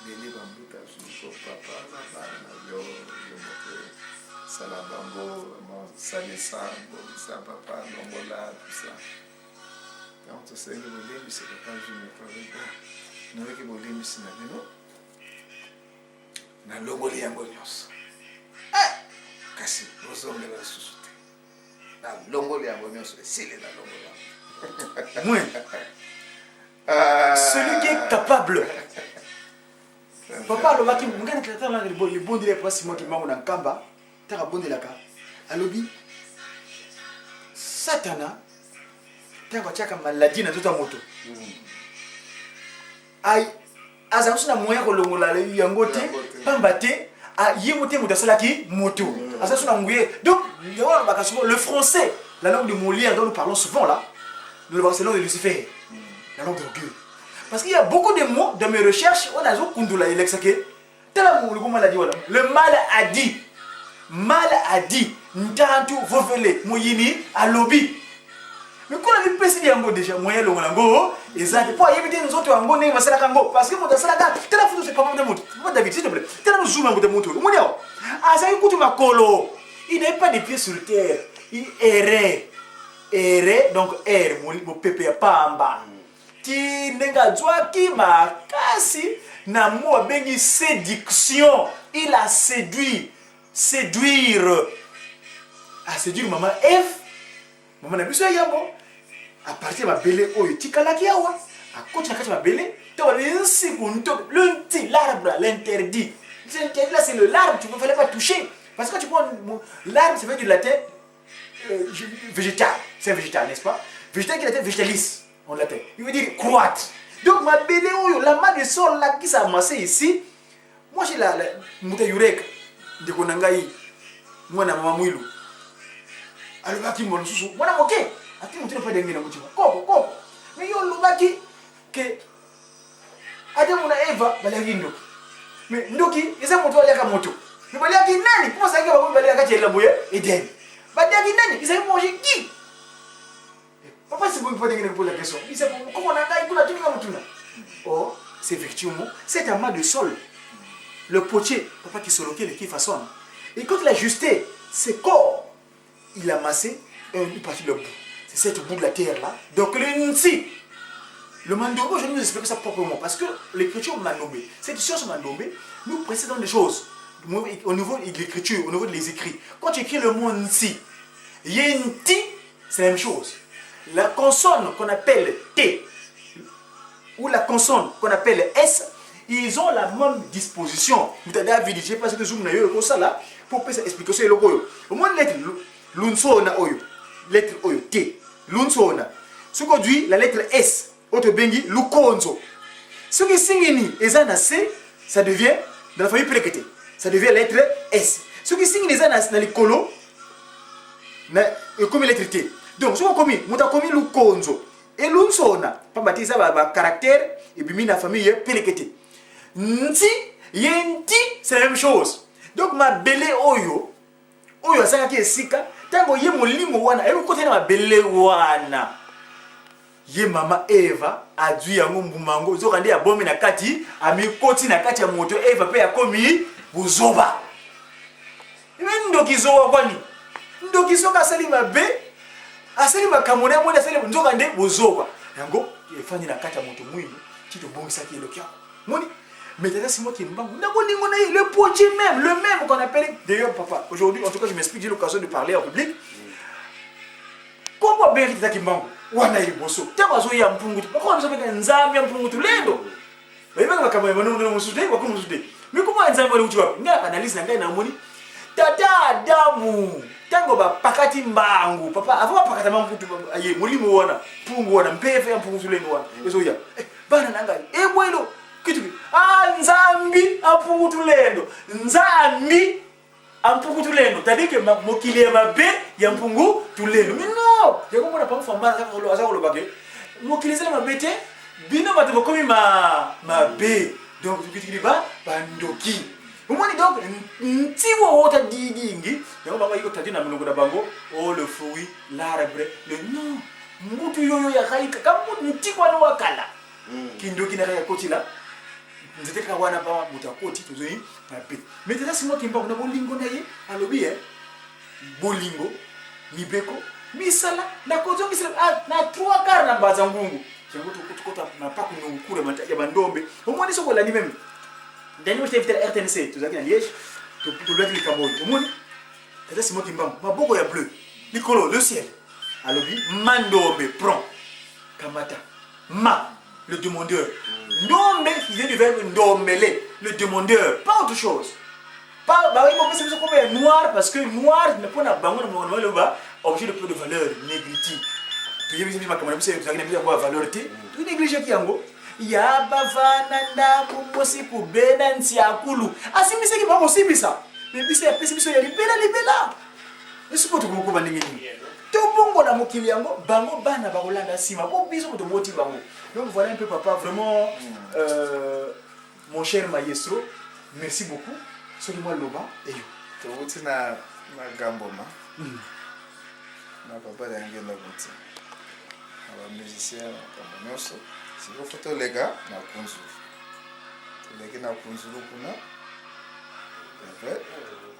bele bambuta suko papa na bana na yo moto sala bango salisa bobisa papa longola tout ça donc to sengi bolembisi papa june papa naweki bolembisi na bino na longoli yango nyonso kasi ozongela susu te na longoli yango nyonso esili na longoli yango Moi, celui qui est capable. Papa, le maki, le bon de l'époque, c'est moi qui m'a en kamba, t'as un bon de la cas. Alobi, Satana, t'as un maladie dans toute la moto. Aïe, Azamsu na moyen que l'on l'a eu en côté, pambaté, à yémoté moutasalaki, moto. Azamsu na mouillé. Donc, le français, la langue de Molière dont nous parlons souvent là, c'est la langue de Lucifer, la langue d'orgueil. Parce qu'il y a beaucoup de mots dans mes recherches, on a Kundula et Lexake. Le mal a dit, Ntantu, Vovele, Moyini, Alobi. Mais quand on a vu Pessi Yango déjà, Moyen Longo, et ça, pour éviter nous autres en bonne, parce que mon Salaka, tel la photo, c'est pas mon moto. David, s'il te plaît, tel la zoom en de moto. Ah, ça écoute ma colo. Il n'avait pas de pieds sur terre, il errait. Ere donc er mo pepe pamba ti nenga zwaki makasi na mo bengi séduction. Il a séduire maman Eve maman na biso yambo à partir ma belé oyo tikalaki awa à côté na kati ma belé to l'arbre l'interdit là c'est le l'arbre tu ne fallait pas toucher parce que tu prends l'arbre ça veut dire la tête végétal, c'est végétal, n'est-ce pas? Végétal qui est végétalis, on l'appelle. Il veut dire croître. Donc, ma belle, la main de sol là qui s'est amassée ici, moi j'ai la mouta yurek de Konangaï, moi na maman Mouilou. Alors, là qui m'a sous, moi na moqué. Attends, on ne peut pas dengue na moutiba. Coco. Mais yo lubaki que Adam na Eva balagi ndoki. Mais ndoki, eza moto alaka moto. Mais balagi nani? Comment ça que va balagi kati la boye Eden? Il s'est mangé qui? Papa, c'est pour la question. Il s'est mangé comment on a tout le monde. Oh, c'est effectivement, c'est un mal de sol. Le potier, papa qui se loquait, qui façonne. Et quand il a ajusté ses corps, il a massé une partie de le bout. C'est cette bout de la terre là. Donc le Nsi, le Mandombe, je vais nous expliquer ça proprement. Parce que l'écriture m'a nommé. Cette science m'a nommé, nous précédons des choses. Au niveau de l'écriture, au niveau des écrits. Quand tu écris le mot Nsi, Yenti, c'est la même chose. La consonne qu'on appelle T ou la consonne qu'on appelle S, ils ont la même disposition. Vous avez vu, je pense que zoom comme ça là pour expliquer ça. Au moins lettre l'unsona oyo, lettre oyo T, l'unsona. Ce qu'on dit la lettre S, autre bengi lukonzo. Ce qui signe les C, ça devient dans la famille prékété. Ça devient lettre S. Ce qui signe les ananas dans les colos, comme lettre T. Donc, ce qu'on commis, nous avons commis le konzo. Et l'unsona, pas bâtir ça, caractère, et puis la famille pélékété. Nti, yenti, c'est la même chose. Donc, ma belle oyo, ça qui est sika, tant que yé mon limo wana, et le côté de ma belle wana. Ye mama Eva a dû y avoir un mango, ils ont rendu à bombe na kati, a mis côté na kati à moto, Eva peut y avoir commis. Buzoba. Ndoki zowa kwani. Ndoki soka sali mabe. Asali makamona mwana sali ndoka nde buzoba. Yango efanye na kata moto mwini. Tito bongisa ki le kia. Moni. Mais c'est moi qui mbangu. Ndaboni ngona le potier même, le même qu'on appelle d'ailleurs papa. Aujourd'hui en tout cas je m'explique, j'ai l'occasion de parler en public. Comment Berry Takimbangu. wana iliboso tango azo ya mpungutu bakoma msopeka nzambi ya mpungutu lendo baiba bakama ya banono musude bakoma musude mikuma nzambi wali utiwa nga analyse na ngai na moni tata Adamu tango bapakati mbangu papa avant bapakata mpungutu aye mulimo wana pungu wana mpefe ya mpungutu lendo wana ezo ya bana nanga ebwelo kitu nzambi ampungutu lendo nzambi ampungutu lendo tadike mokili ya mabe ya mpungu tulendo mino yako mona pa mfamba aza kolobake mokili zela mabete bino bato bokomi mabe donc tukitiki ba bandoki umoni donc ntiwo wota didingi yako baba yiko tadina mnogo na bango oh le fruit l'arbre le non mutu yoyo ya khalika kamu ntiko no wakala kindoki na ya kotila nzete ka wana ba mutakoti tozoi mabe mais tata simo kimba kuna bolingo na ye alobi bolingo mibeko misala na kozo misala na 3 quarts na bazangungu cyango tukota na pa kunungukure mataja bandombe umoni soko la ni même ndani mo tevita RTNC tozaki na Liège to lati likamboyi umoni tata simo kimba maboko ya bleu likolo le ciel alobi mandombe prend kamata ma le demandeur ndombe qui vient du verbe ndombele le demandeur pas autre chose pas bah oui bon c'est comme noir parce que noir ne pas na bango na le bas objet de peu de valeur négriti puis il y a comme c'est ça qui n'a pas valeur té tout négligé qui yango ya bavana nda kumosi kubena ntiakulu asimise ki bango sibisa mais bisa ya pesi biso ya libela esipo to ko bandingi to bongo na mokili yango bango bana ba kolanda sima ko biso ko to moti bango. Donc voilà un peu papa, vraiment mon cher maestro, merci beaucoup. Sois-moi loba et yo. Tu vois na gamboma. Na papa d'angela guti. Na musicien comme noso. Si vous photo les gars na kunzu. Les gars na kunzu kuna. Après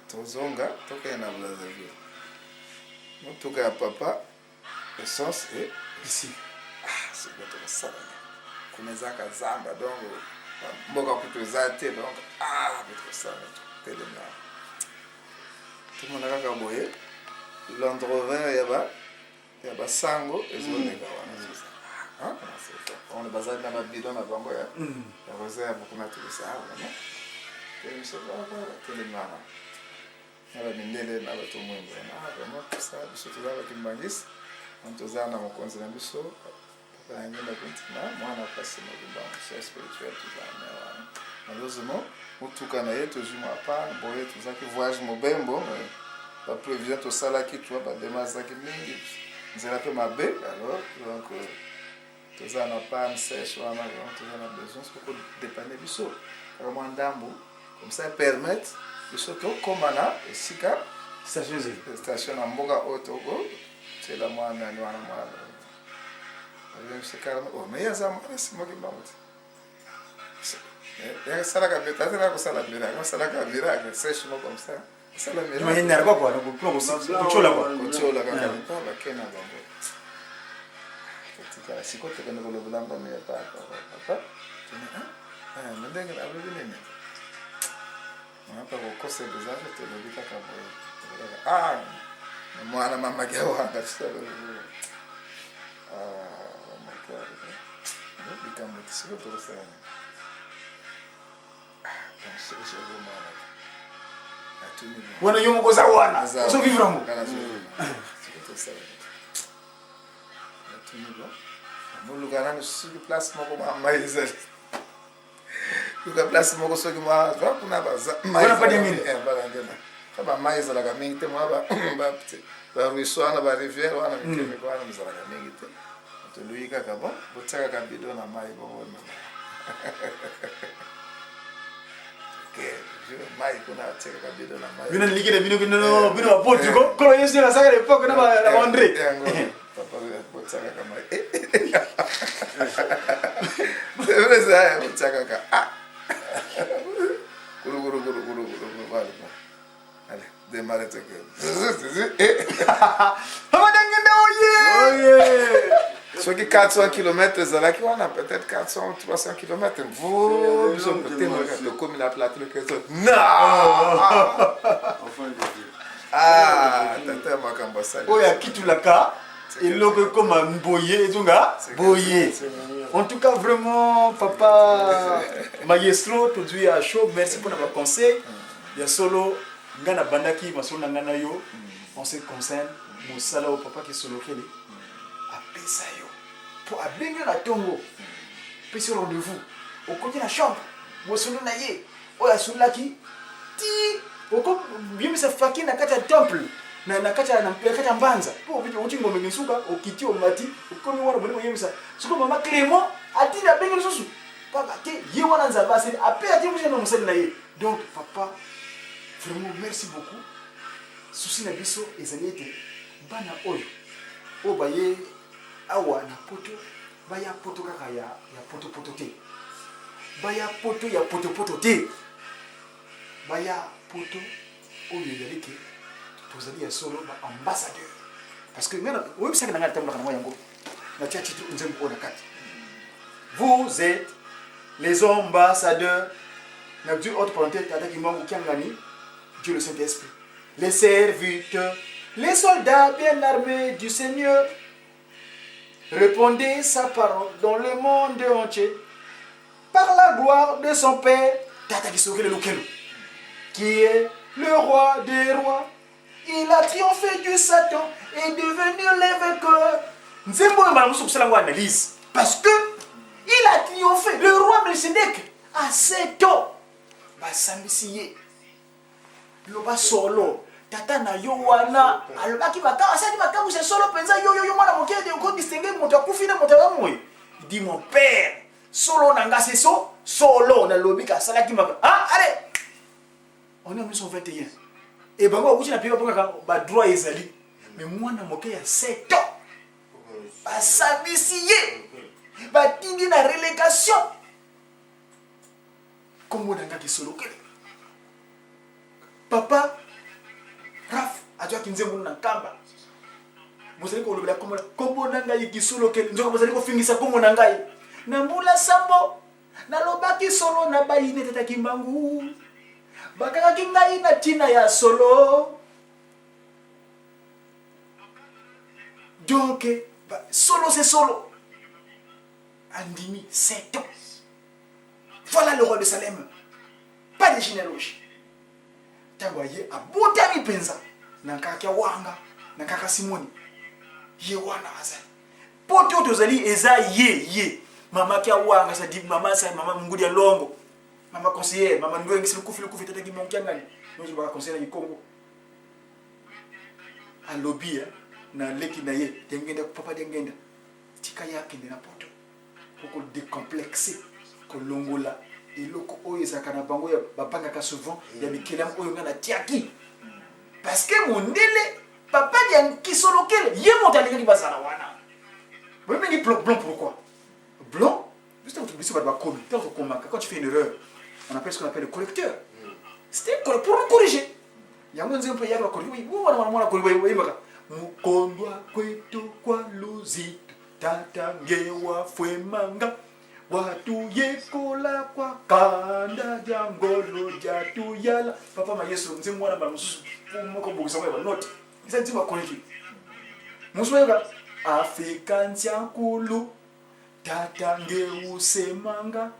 tozonga toka na Brazzaville. Motoka papa essence et ici. C'est votre ça. Kunezaka zamba donc mboka kutozate donc votre ça tellement. Tout le monde a kaboye. L'endroit yaba sango ezoneka wana sasa. Ah, on est basé dans ma bidon na bango ya. Ya rosa beaucoup na tout ça vraiment. Et c'est pas tellement. Ala mindele na bato mwembe na vraiment ça surtout là avec Mbangis. On tozana mokonzi na biso. Ngenda kontina mwana pasi na kubanga c'est spirituel tuzana malheureusement mutuka na yetu juma hapa boye tuzaki voyage mobembo ba prévision to sala kitu ba demaza kimingi nzela pe mabe alors donc tuzana pa msèche wana tuzana besoin pour dépanner biso vraiment ndambo comme ça permettre biso to komana esika station na mboga otogo c'est la mwana ni wana mwana. C'est carrément. Oh, mais il y a ça, c'est moi qui m'en monte. Il y a ça là qui est peut-être là, ça la miracle, ça la miracle, sèchement comme ça. Ça la miracle. Mais il n'y a pas quoi, donc plomb aussi. Autre là quoi. Autre là quand même pas, la Kenya donc. Petit cas, si quoi que nous le voulons pas, mais pas papa. Tu dis mais dingue, la vie n'est. On a pas beaucoup c'est des âges, tu le dis pas moi la maman qui a oublié ça. Become c'est le tout ça. Wana yomo ko za wana. So vivre mo. C'est tout ça. Mo lugar na sur place moko mais lugar place moko so ki ma va kuna baza. Wana pa dingine. Balangena. Ba mais la gamingi te mo ba ba ruisona ba rivière wana mikeme ko wana mzala gamingi te. Lui kaka bon botaka kabido na mai bongo okay je mai kuna teka kabido na mai bino likide bino bino apotu ko yesu na saka l'époque na ba André papa botaka kama c'est vrai ça botaka ka guru vale allez démarrer tes ceux qui 400 km, là qui on a peut-être 400 ou 300 km. Vous, ils ont peut-être comme la plate le question. Non. Ah, tata makamba ça. Oh ya kitu laka. Et l'autre comme un boyer, boyer. En tout cas, vraiment, papa maestro, tout dit à chaud, merci pour notre conseil. Il y a solo, ngana bandaki, masolo ngana yo, on se concerne, mon sala au papa qui est solo kele, a pesa yo, pour ablenga la tongo, pesa rendez-vous, au côté de la chambre, mon solo naye, o ya solo laki, ti, au côté, bien ça fakir na kata temple. Na kata mbanza po biti uti ngombe ngisuka okiti omati ukomi wana bone yemisa suko mama Clément ati na bengi susu papa te ye wana nzaba se ape ati mushe no museli na ye. Donc papa vraiment merci beaucoup souci na biso ezali ete bana oyo o baye awa na poto baya poto kaka ya poto te baya poto ya poto te baya poto oyo ezali ke vous allez solo ambassadeur parce que vous êtes les ambassadeurs Dieu le Saint-Esprit, les serviteurs, les soldats bien armés du Seigneur. Répondez sa parole dans le monde entier par la gloire de son Père qui est le roi des rois. Il a triomphé du Satan et devenu l'évêque. Analyse. Parce que il a triomphé. Le roi Melchizedek à 7 ans. Basambisiye. Loba solo. Tata na yo wana. Alobaki baka asali baka vous solo penza yo mwana moke de ko distinguer moto akufina moto amoi. Il dit mon père solo nanga c'est solo na lobika salaki maka. Ah allez. On est en 1921. Et bango akuti na pika ba droit ezali mais mwana moke ya 7 ans basambisiye batindi na relégation comme nanga kisolo kele papa Raf ajua kinzembo na kamba mozali ko lobela kombo nanga kisolo kele nzoka mozali ko fingisa kombo nanga na mbula sambo na lobaki solo na bayine tata kimbangu bakaka kingai na tina ya solo. Donc solo c'est solo. Andimi 7 ans. Voilà le roi de Salem. Pas de généalogie. Tangoye a botami penza. Nankaka wanga, nankaka simoni. Ye wana azali. Poto tozali eza ye. Mama kia wanga sa di mama mungudi ya longo. Mama conseiller, mama ngoye ngisilo kufi tata kimonkia ngani. Nous va conseiller du Congo. À lobby na leki na ye, dengenda papa dengenda. Tika yake na poto. Pour décomplexer ko longola iloko oyo zakana bango ya babanga ka souvent ya bikelam oyo ngana tiaki. Parce que mondele papa dia kisolo kele ye montalinga ki bazana wana. Vous me dites blanc pourquoi? Blanc, juste un truc ici va commis. Quand tu fais une erreur, on appelle ce qu'on appelle le correcteur. C'était pour nous corriger. Il y a un peu de corriger. Oui, on corriger. Mukondwa kwetu kwa luzito tatangewa fwemanga watu yekola kwa kanda jangolo jatu yala papa mayeso nze mwana ba mususu moko bogisa kwa note isa ntima corriger musuweka Afrikansia kulu tatangewa semanga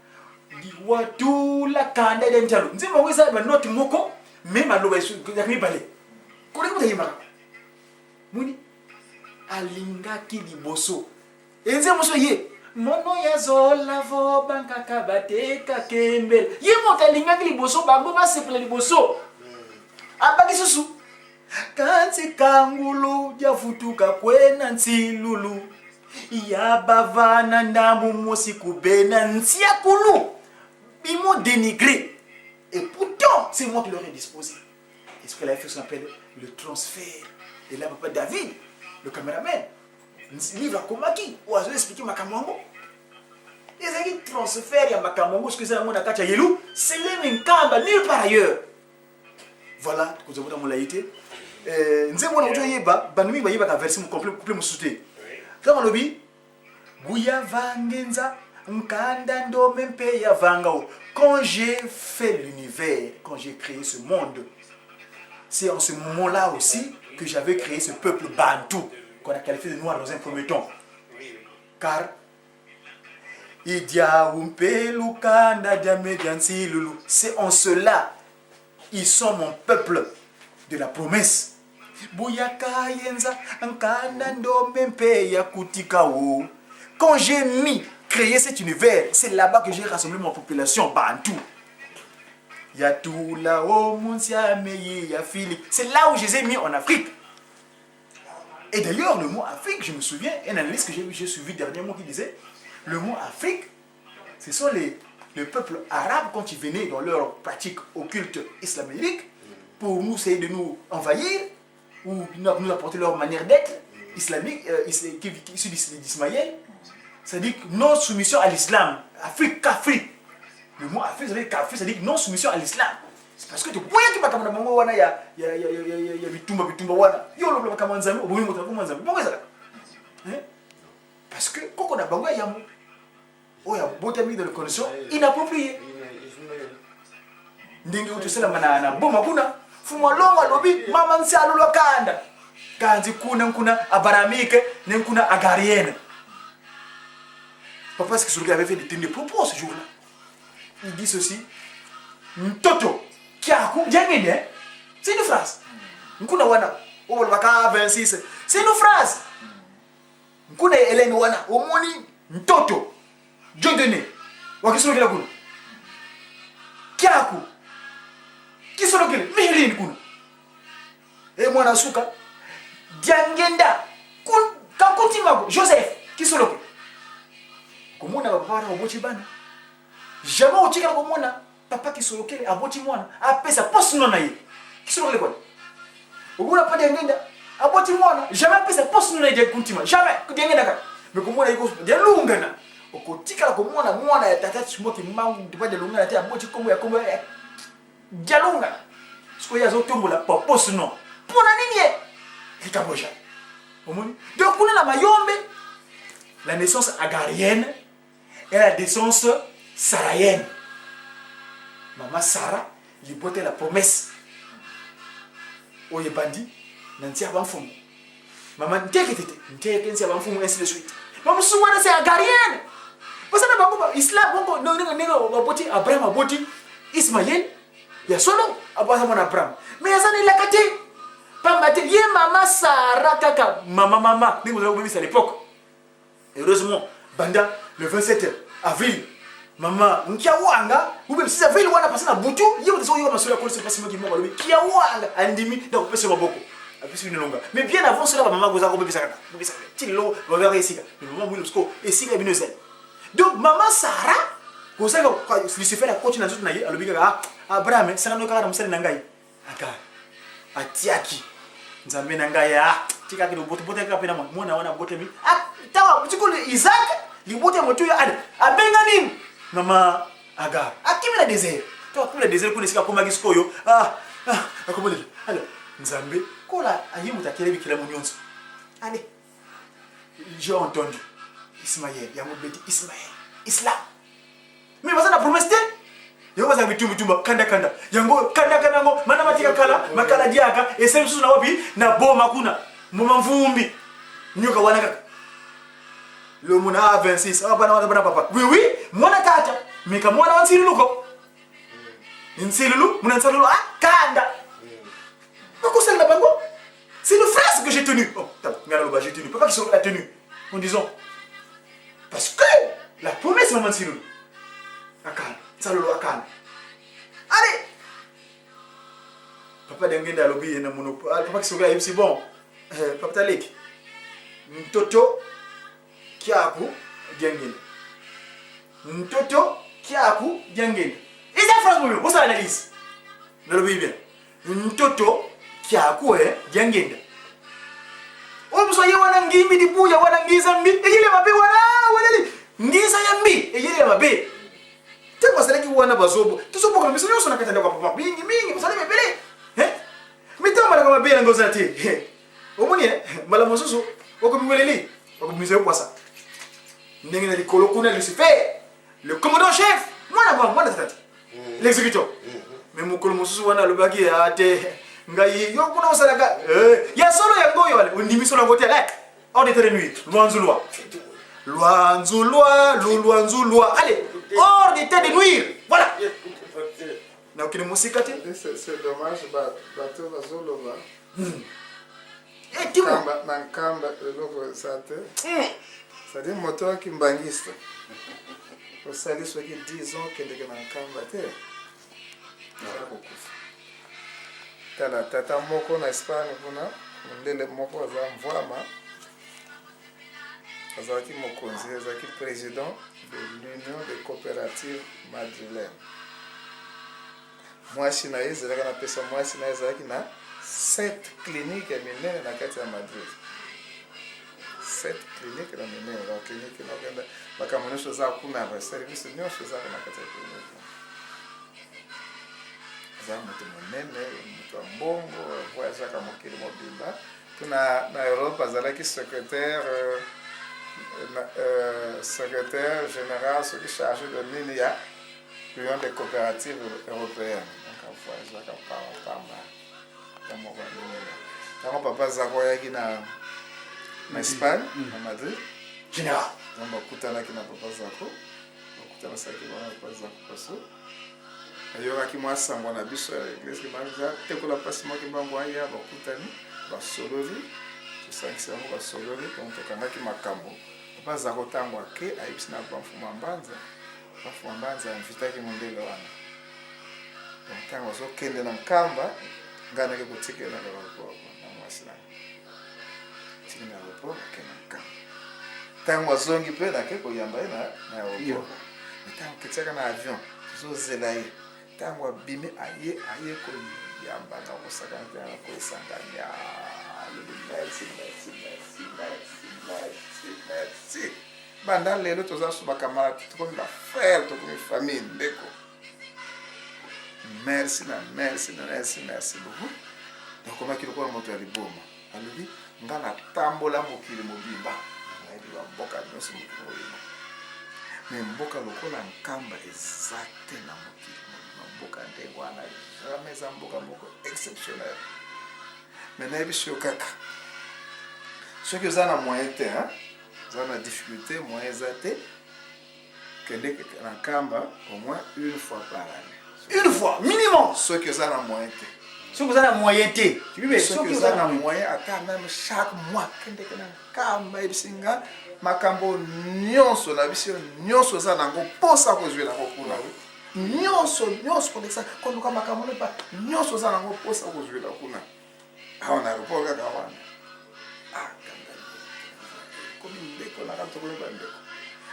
di watu la kanda de njalo nzima wesa ba note moko même aloba isu yakni bale kuri kutayima muni alingaki liboso enze muso ye mono ya zola vo banka kabateka kembel ye mota alingaki liboso bango ba seple liboso abaki susu kanti kangulu jafutuka kwena nsilulu ya bavana ndambu mosi kubena nsiakulu ils m'ont dénigré et pourtant c'est moi qui leur ai disposé. Et ce qu'elle a fait, ça s'appelle le transfert. Et là, papa David, le caméraman, livre à Komaki, où a expliqué Makamongo. Et ça dit transfert à Makamongo, ce que c'est un monde à Kacha Yelou, c'est le même kamba, nulle part ailleurs. Voilà, que vous avez dans l'aïté. Nous avons dit que nous avons versé mon complet, mon soutien. Comme on l'a dit, Gouya Vangenza, Nkanda Ndo Mempe ya Vangao. Quand j'ai fait l'univers, quand j'ai créé ce monde, c'est en ce moment-là aussi que j'avais créé ce peuple bantou. qu'on a qualifié de noirs dans un premier temps. Car c'est en cela ils sont mon peuple de la promesse. Quand j'ai créé cet univers, c'est là-bas que j'ai rassemblé ma population bantou. C'est là où je les ai mis en Afrique. Et d'ailleurs, le mot Afrique, je me souviens, un analyste que j'ai suivi dernièrement qui disait, le mot Afrique, ce sont les peuples arabes quand ils venaient dans leur pratique occulte islamique pour nous essayer de nous envahir ou nous apporter leur manière d'être islamique, issue d'Ismaël. C'est-à-dire non soumission à l'islam. Afrique, qu'Afrique. Le mot Afrique, ça veut dire non soumission à l'islam. C'est parce que tu vois que tu wana ya bitumba wana. Yo lo bla kama nzambe, oboyi mota kuma nzambe. Pourquoi ça? Parce que koko na bango ya mo. Oh ya botami dans les conditions inappropriées. Ndenge utusela na boma kuna fumwa longa lobi mama nsalo lokanda. Kanzi kuna abaramike nenkuna agarienne. Papa ce que avait fait des propos ce jour-là. Il dit ceci. Mtoto kiaku jangene. C'est une phrase. Nkuna wana obolbaka 26. C'est une phrase. Nkuna Hélène wana omoni mtoto jodene. Wakisolokela kuna. Kiaku. Kisolokele Miheline kuna. E mwana suka jangenda kakutimako Joseph kisolokele. Komona papa na oboti bana. Jamais otika komona papa kisolokele aboti mwana apesa poste nona ye. Kisolokele kwa. Oguna pa ngenda aboti mwana jamais apesa poste nona ye kuntima. Jamais kudengenda ka. Mais komona iko de lungana. Okotika komona mwana ya tata chimoki mangu tupande lungana te aboti kombo ya jalunga. Siko ya zotombola pa poste non. Pona nini ye? Kikabosha. Omoni. Donc kuna la mayombe la naissance agarienne et la naissance saraïenne. Maman Sarah, il botait la promesse. Oye bandi, nanti abanfumu. Maman nteke nsi abanfumu ainsi de suite. Maman souwana c'est agarienne. Parce que bango islam bango non aboti Abraham aboti Ismaël, ya solo abasa mon Abraham. Mais azani la kati. Pambate ye maman Sarah kaka mama ni vous avez à l'époque. Heureusement, banda le 27 avril, maman nkiawanga, ou même si avril wana passé na butu, yebo de so yo masura ko se passe mo ki mo balobi kiawanga andimi donc pese maboko. Apesi une longa. Mais bien avant cela maman goza ko bebisa kana. Bebisa. Tilo va vers ici. Mais maman mouille parce que ici ka binozel. Donc maman Sarah goza ko Lucifer la coach na zout na ye alobi ka Abraham sakano ka ramsel na ngai. Aka atiaki. Nzambe na ngai tika ki bote ka pena mo na wana bote mi. Tawa mtikule Isaac libote moto ya ada abenga nini mama Agar akimela désert to akimela désert ko nesika koma kisiko yo akomole alors nzambe kola ayimu takelebi kila munyonso allez j'ai entendu Ismaël ya mobeti Ismaël Islam mais basa na promesse yo basa bitumba kanda yango kanda ngo mana matika kala makala diaka esemsu na wapi na boma kuna mama mvumbi nyoka wanaka le mona 26 bana papa oui mwana tata meka mwana wansiluluko nsilulu mwana nsalulu kanda bakosala na bango c'est une phrase que j'ai tenue j'ai tenu papa qui l'a tenue en disant parce que la promesse maman nsilulu akana nsalulu akana allez papa dengenda lobi na mono papa qui soka c'est bon papa talek mtoto kiaku jangene mtoto kiaku jangene isa phrase moi vous analyse dans le bible mtoto kiaku jangene o muso yewana ngimbi dibuya wana ngiza mbi eyile mabe wala ngiza ya mbi eyile mabe teko seleki wana bazobo tusopo kwa miso nyonso nakatanda kwa papa mingi musale mebele mitamba na mabe ngoza te omoni mala mosusu okomweleli okomizo kwasa ndenge na likolo kuna Lucifer le commandant chef mwana tata l'exécuteur mais mukolo mususu wana lobaki ate ngai yo kuna osalaka ya solo ya ngoyo wale ondimi solo ngote la hors d'état de nuire. Luanzulwa. Luanzulwa, Luanzulwa. Allez, hors d'état de nuire. Voilà. Na aucune musique. C'est dommage, bateau va zoloba. Eh, dis-moi. Nankamba, le sate. C'est-à-dire, moto qui mbangiste. Au salis, ce qui disent que les nankamba, tala tata moko na Espagne kuna ndele moko za mvwama azaki mokonzi azaki président de l'Union des coopératives madrilènes mwasi na ezalaka na pesa mwasi na ezalaki na 7 cliniques ya minene na kati ya Madrid 7 cliniques na minene na clinique na kenda bakamonesho za kuna ba service nyosho za na kati ya clinique za mutu munene mutu mbongo voyage ka mokili mobimba tuna na Europe azalaki secrétaire général ce qui chargé de nini ya l'Union des coopératives européennes donc voyage ka pamba kama kwa nini kama papa zako yaki na Espagne na Madrid Général namba kutana kina papa zako kutana saki na papa zako paso ayokaki mwasango na biso ya église kibanza tekola pasi moki mbango aya bakutani basololi tusangisa mo basololi donc tokangaki makambo papa zako tango ake ayibisi na bamfuma mbanza invitaki mondele wana donc tango azokende na nkamba ngana ke kutikela na aeroport na mwasi na tikina aeroport akena nkamba tango azongi pe na ke koyamba na aeroport tango kitaka na avion zozela ye tango abimi aye koyamba na kosakana na koesanganya merci banda lelo toza su bakamara tukomi ba frère tokomi famille ndeko merci beaucoup donc comment qu'il ko moto ya liboma alobi ngana tambola mokili mobimba ngai ba mboka nyonso mokili mobimba mais mboka lokola nkamba ezate na mokili mboka ndenge wana jamais za mboka moko exceptionnel mais na ebisho kaka ceux qui ont moyen te hein ont la difficulté moyen zate kende na nkamba au moins une fois par année. Une fois, minimum. Ceux qui ont moyen te. Ceux qui ont moyen te. Ceux qui ont moyen, attends même chaque mois kende na nkamba ebisinga makambo nyonso na biso nyonso za nango posa kozwela kokuna. Nyonso koneksa konuka makambo ne pa nyonso za nango posa kozwela kuna. Aona aeroport kaka wana. Komi ndeko na katoko ne bandeko.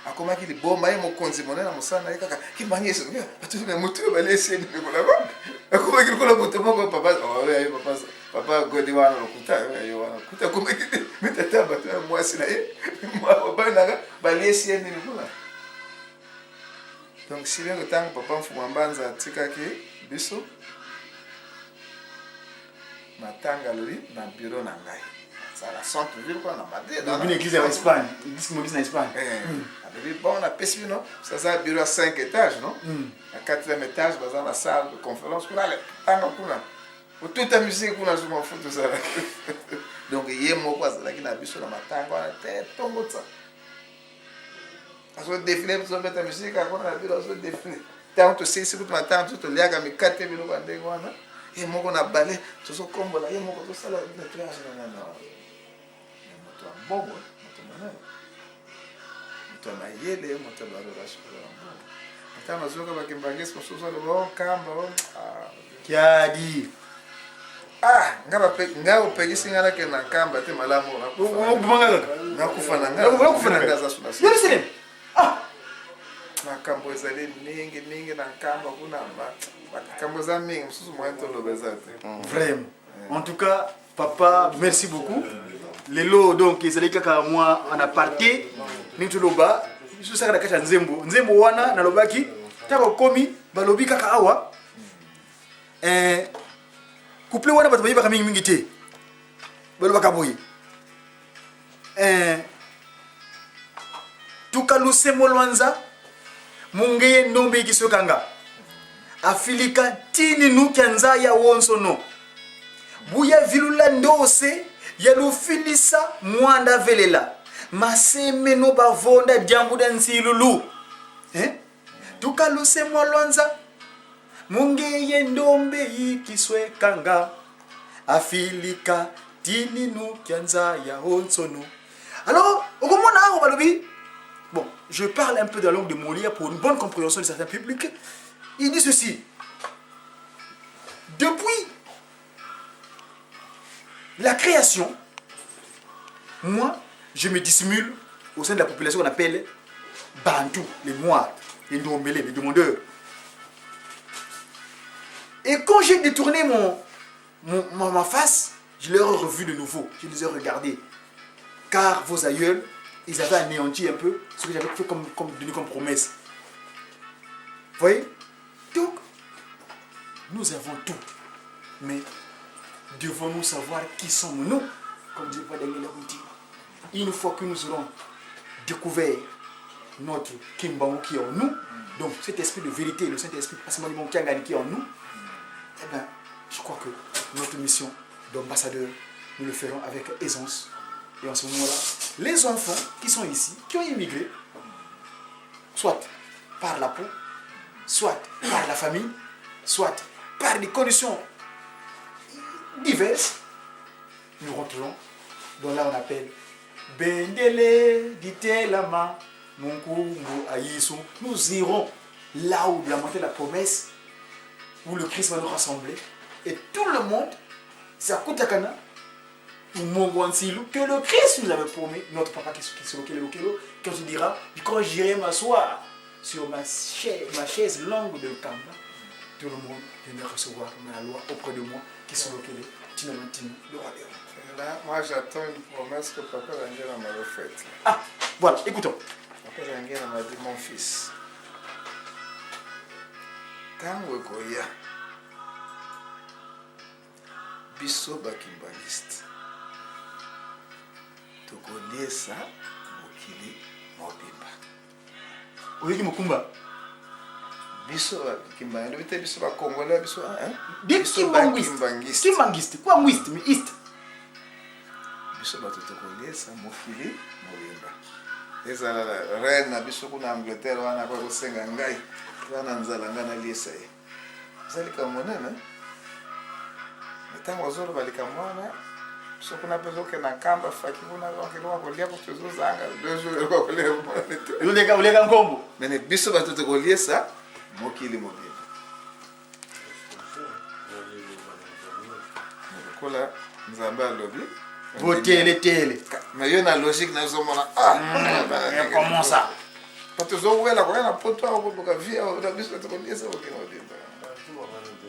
Akomaki liboma ye mokonzi monena musana ye kaka kimbanyeso atume mutu balesi ni kola ba akomaki kola moto moko papa godi wana lokuta yo wana kuta komaki mitata batu mwasi na ye papa na balesi ni kola donc si le temps papa mfuma mbanza tikaki biso matanga lui na bureau na ngai la centre-ville quoi na Madrid dans une église en Espagne église en Espagne bon on a pesi non ça c'est un bureau à 5 étages non à 4e étage dans la salle de conférence kuna le tanga kuna toute la musique kuna je m'en fous de ça donc yé moko azalaki na biso na matanga wana te tongotsa aso défilé pour mettre la musique à kuna na bureau aso défilé tant to sisi kutu matanga to liaga mikate biloko ndenge wana yé moko na balé tozo kombola yé moko to sala nettoyage na bongo moto monene moto na yele moto ba relation na bongo ata mazoka bakimbangesi mosusu le bon kamba kiadi ngaba pegisi ngala ke na kamba te malamu na kufa na ngala za suna Yerusalem na kambo ezali mingi na kamba kuna kambo za mingi mosusu moento lo bezate vraiment en tout cas papa merci beaucoup lelo donc ezali kaka moi en aparté nituloba biso saka nakata nzembo wana nalobaki tako komi balobi kaka awa couple wana bato bayibaka mingi te balobaka boye tukaluse molwanza mungeye ndombe ikisokanga afilika tini nukanza ya wonsono buya vilula ndose yalufilisa mwanda velela masemeno bavonda diambuda nsilulu tukaluse mwalwanza mungeye ndombe yikiswe kanga afilika tininu kianza ya honsono. Alors okomona aho balobi. Bon, je parle un peu de la langue de Molière pour une bonne compréhension de certains publics. Il dit ceci. Depuis la création, moi, je me dissimule au sein de la population qu'on appelle Bantou, les Noirs, les Ndombélé, les demandeurs. Et quand j'ai détourné ma face, je leur ai revu de nouveau, je les ai regardés. Car vos aïeuls, ils avaient anéanti un peu ce que j'avais fait donné comme promesse. Vous voyez? Donc, nous avons tout. Mais devons-nous savoir qui sommes nous? Comme dit Daniel Routi. Une fois que nous aurons découvert notre Kimbangu qui est en nous, donc cet esprit de vérité, le Saint-Esprit qui est en nous, eh bien, je crois que notre mission d'ambassadeur, nous le ferons avec aisance. Et en ce moment-là, les enfants qui sont ici, qui ont immigré, soit par la peau, soit par la famille, soit par des conditions diverses, nous rentrerons dans là on appelle Bendele Ditelama Munkumbu Aïsou. Nous irons là où la montée de la promesse, où le Christ va nous rassembler, et tout le monde, c'est à Koutakana, que le Christ nous avait promis, notre papa qui se lokelo, quand il dira, quand j'irai m'asseoir sur ma chaise longue de Kamba, tout le monde viendra recevoir ma loi auprès de moi, qui se lokelo, Tinamantino, le roi des rois. Là, moi j'attends une promesse que papa Rangel m'a refaite. Ah, voilà, écoutons. Papa Rangel m'a dit, mon fils, tango goya, biso bakimbaliste. Tokoliesa mokili mobimba. Oyeki mokumba. Biso kimbangiste, bite biso ba Congolais biso hein? Biso kimbangiste. Kimbangiste, quoi mwist, mais ist. Biso ba tokoliesa mokili mobimba. Ezala reine na biso kuna Angleterre wana kwa kusenga ngai. Wana nzala ngana liesa ye. Zalika monene. Metango zoro balika mwana. So kuna peso que na kamba faki kuna kwa kolia ko tezo zanga 2 jours ko kolia ulega ngombo mene biso batoto kolia sa mokili mobile kola nzamba lobi tele mais yo na logique na zomona comment ça parce zo wela ko na poto ko boka via na biso batoto kolia sa mokili mobile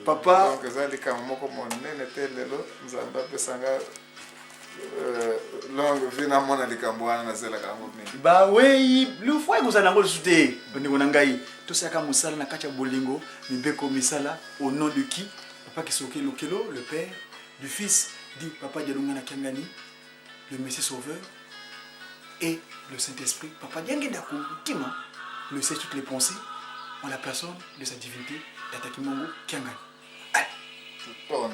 papa donc zalika moko monene telelo nzamba pesanga longue vie na mona likambo wana na zela kango mini ba wei lu foi ko sana ngol sute ndingo na ngai to saka musala na kacha bolingo mbeko misala au nom de qui papa qui soke lokelo le père du fils dit papa Dialunga na Kiangani le Messie sauveur et le Saint-Esprit papa Diangenda ko tima le sait toutes les pensées en la personne de sa divinité d'Atakimongo Kiangani. Allez, tout tonde.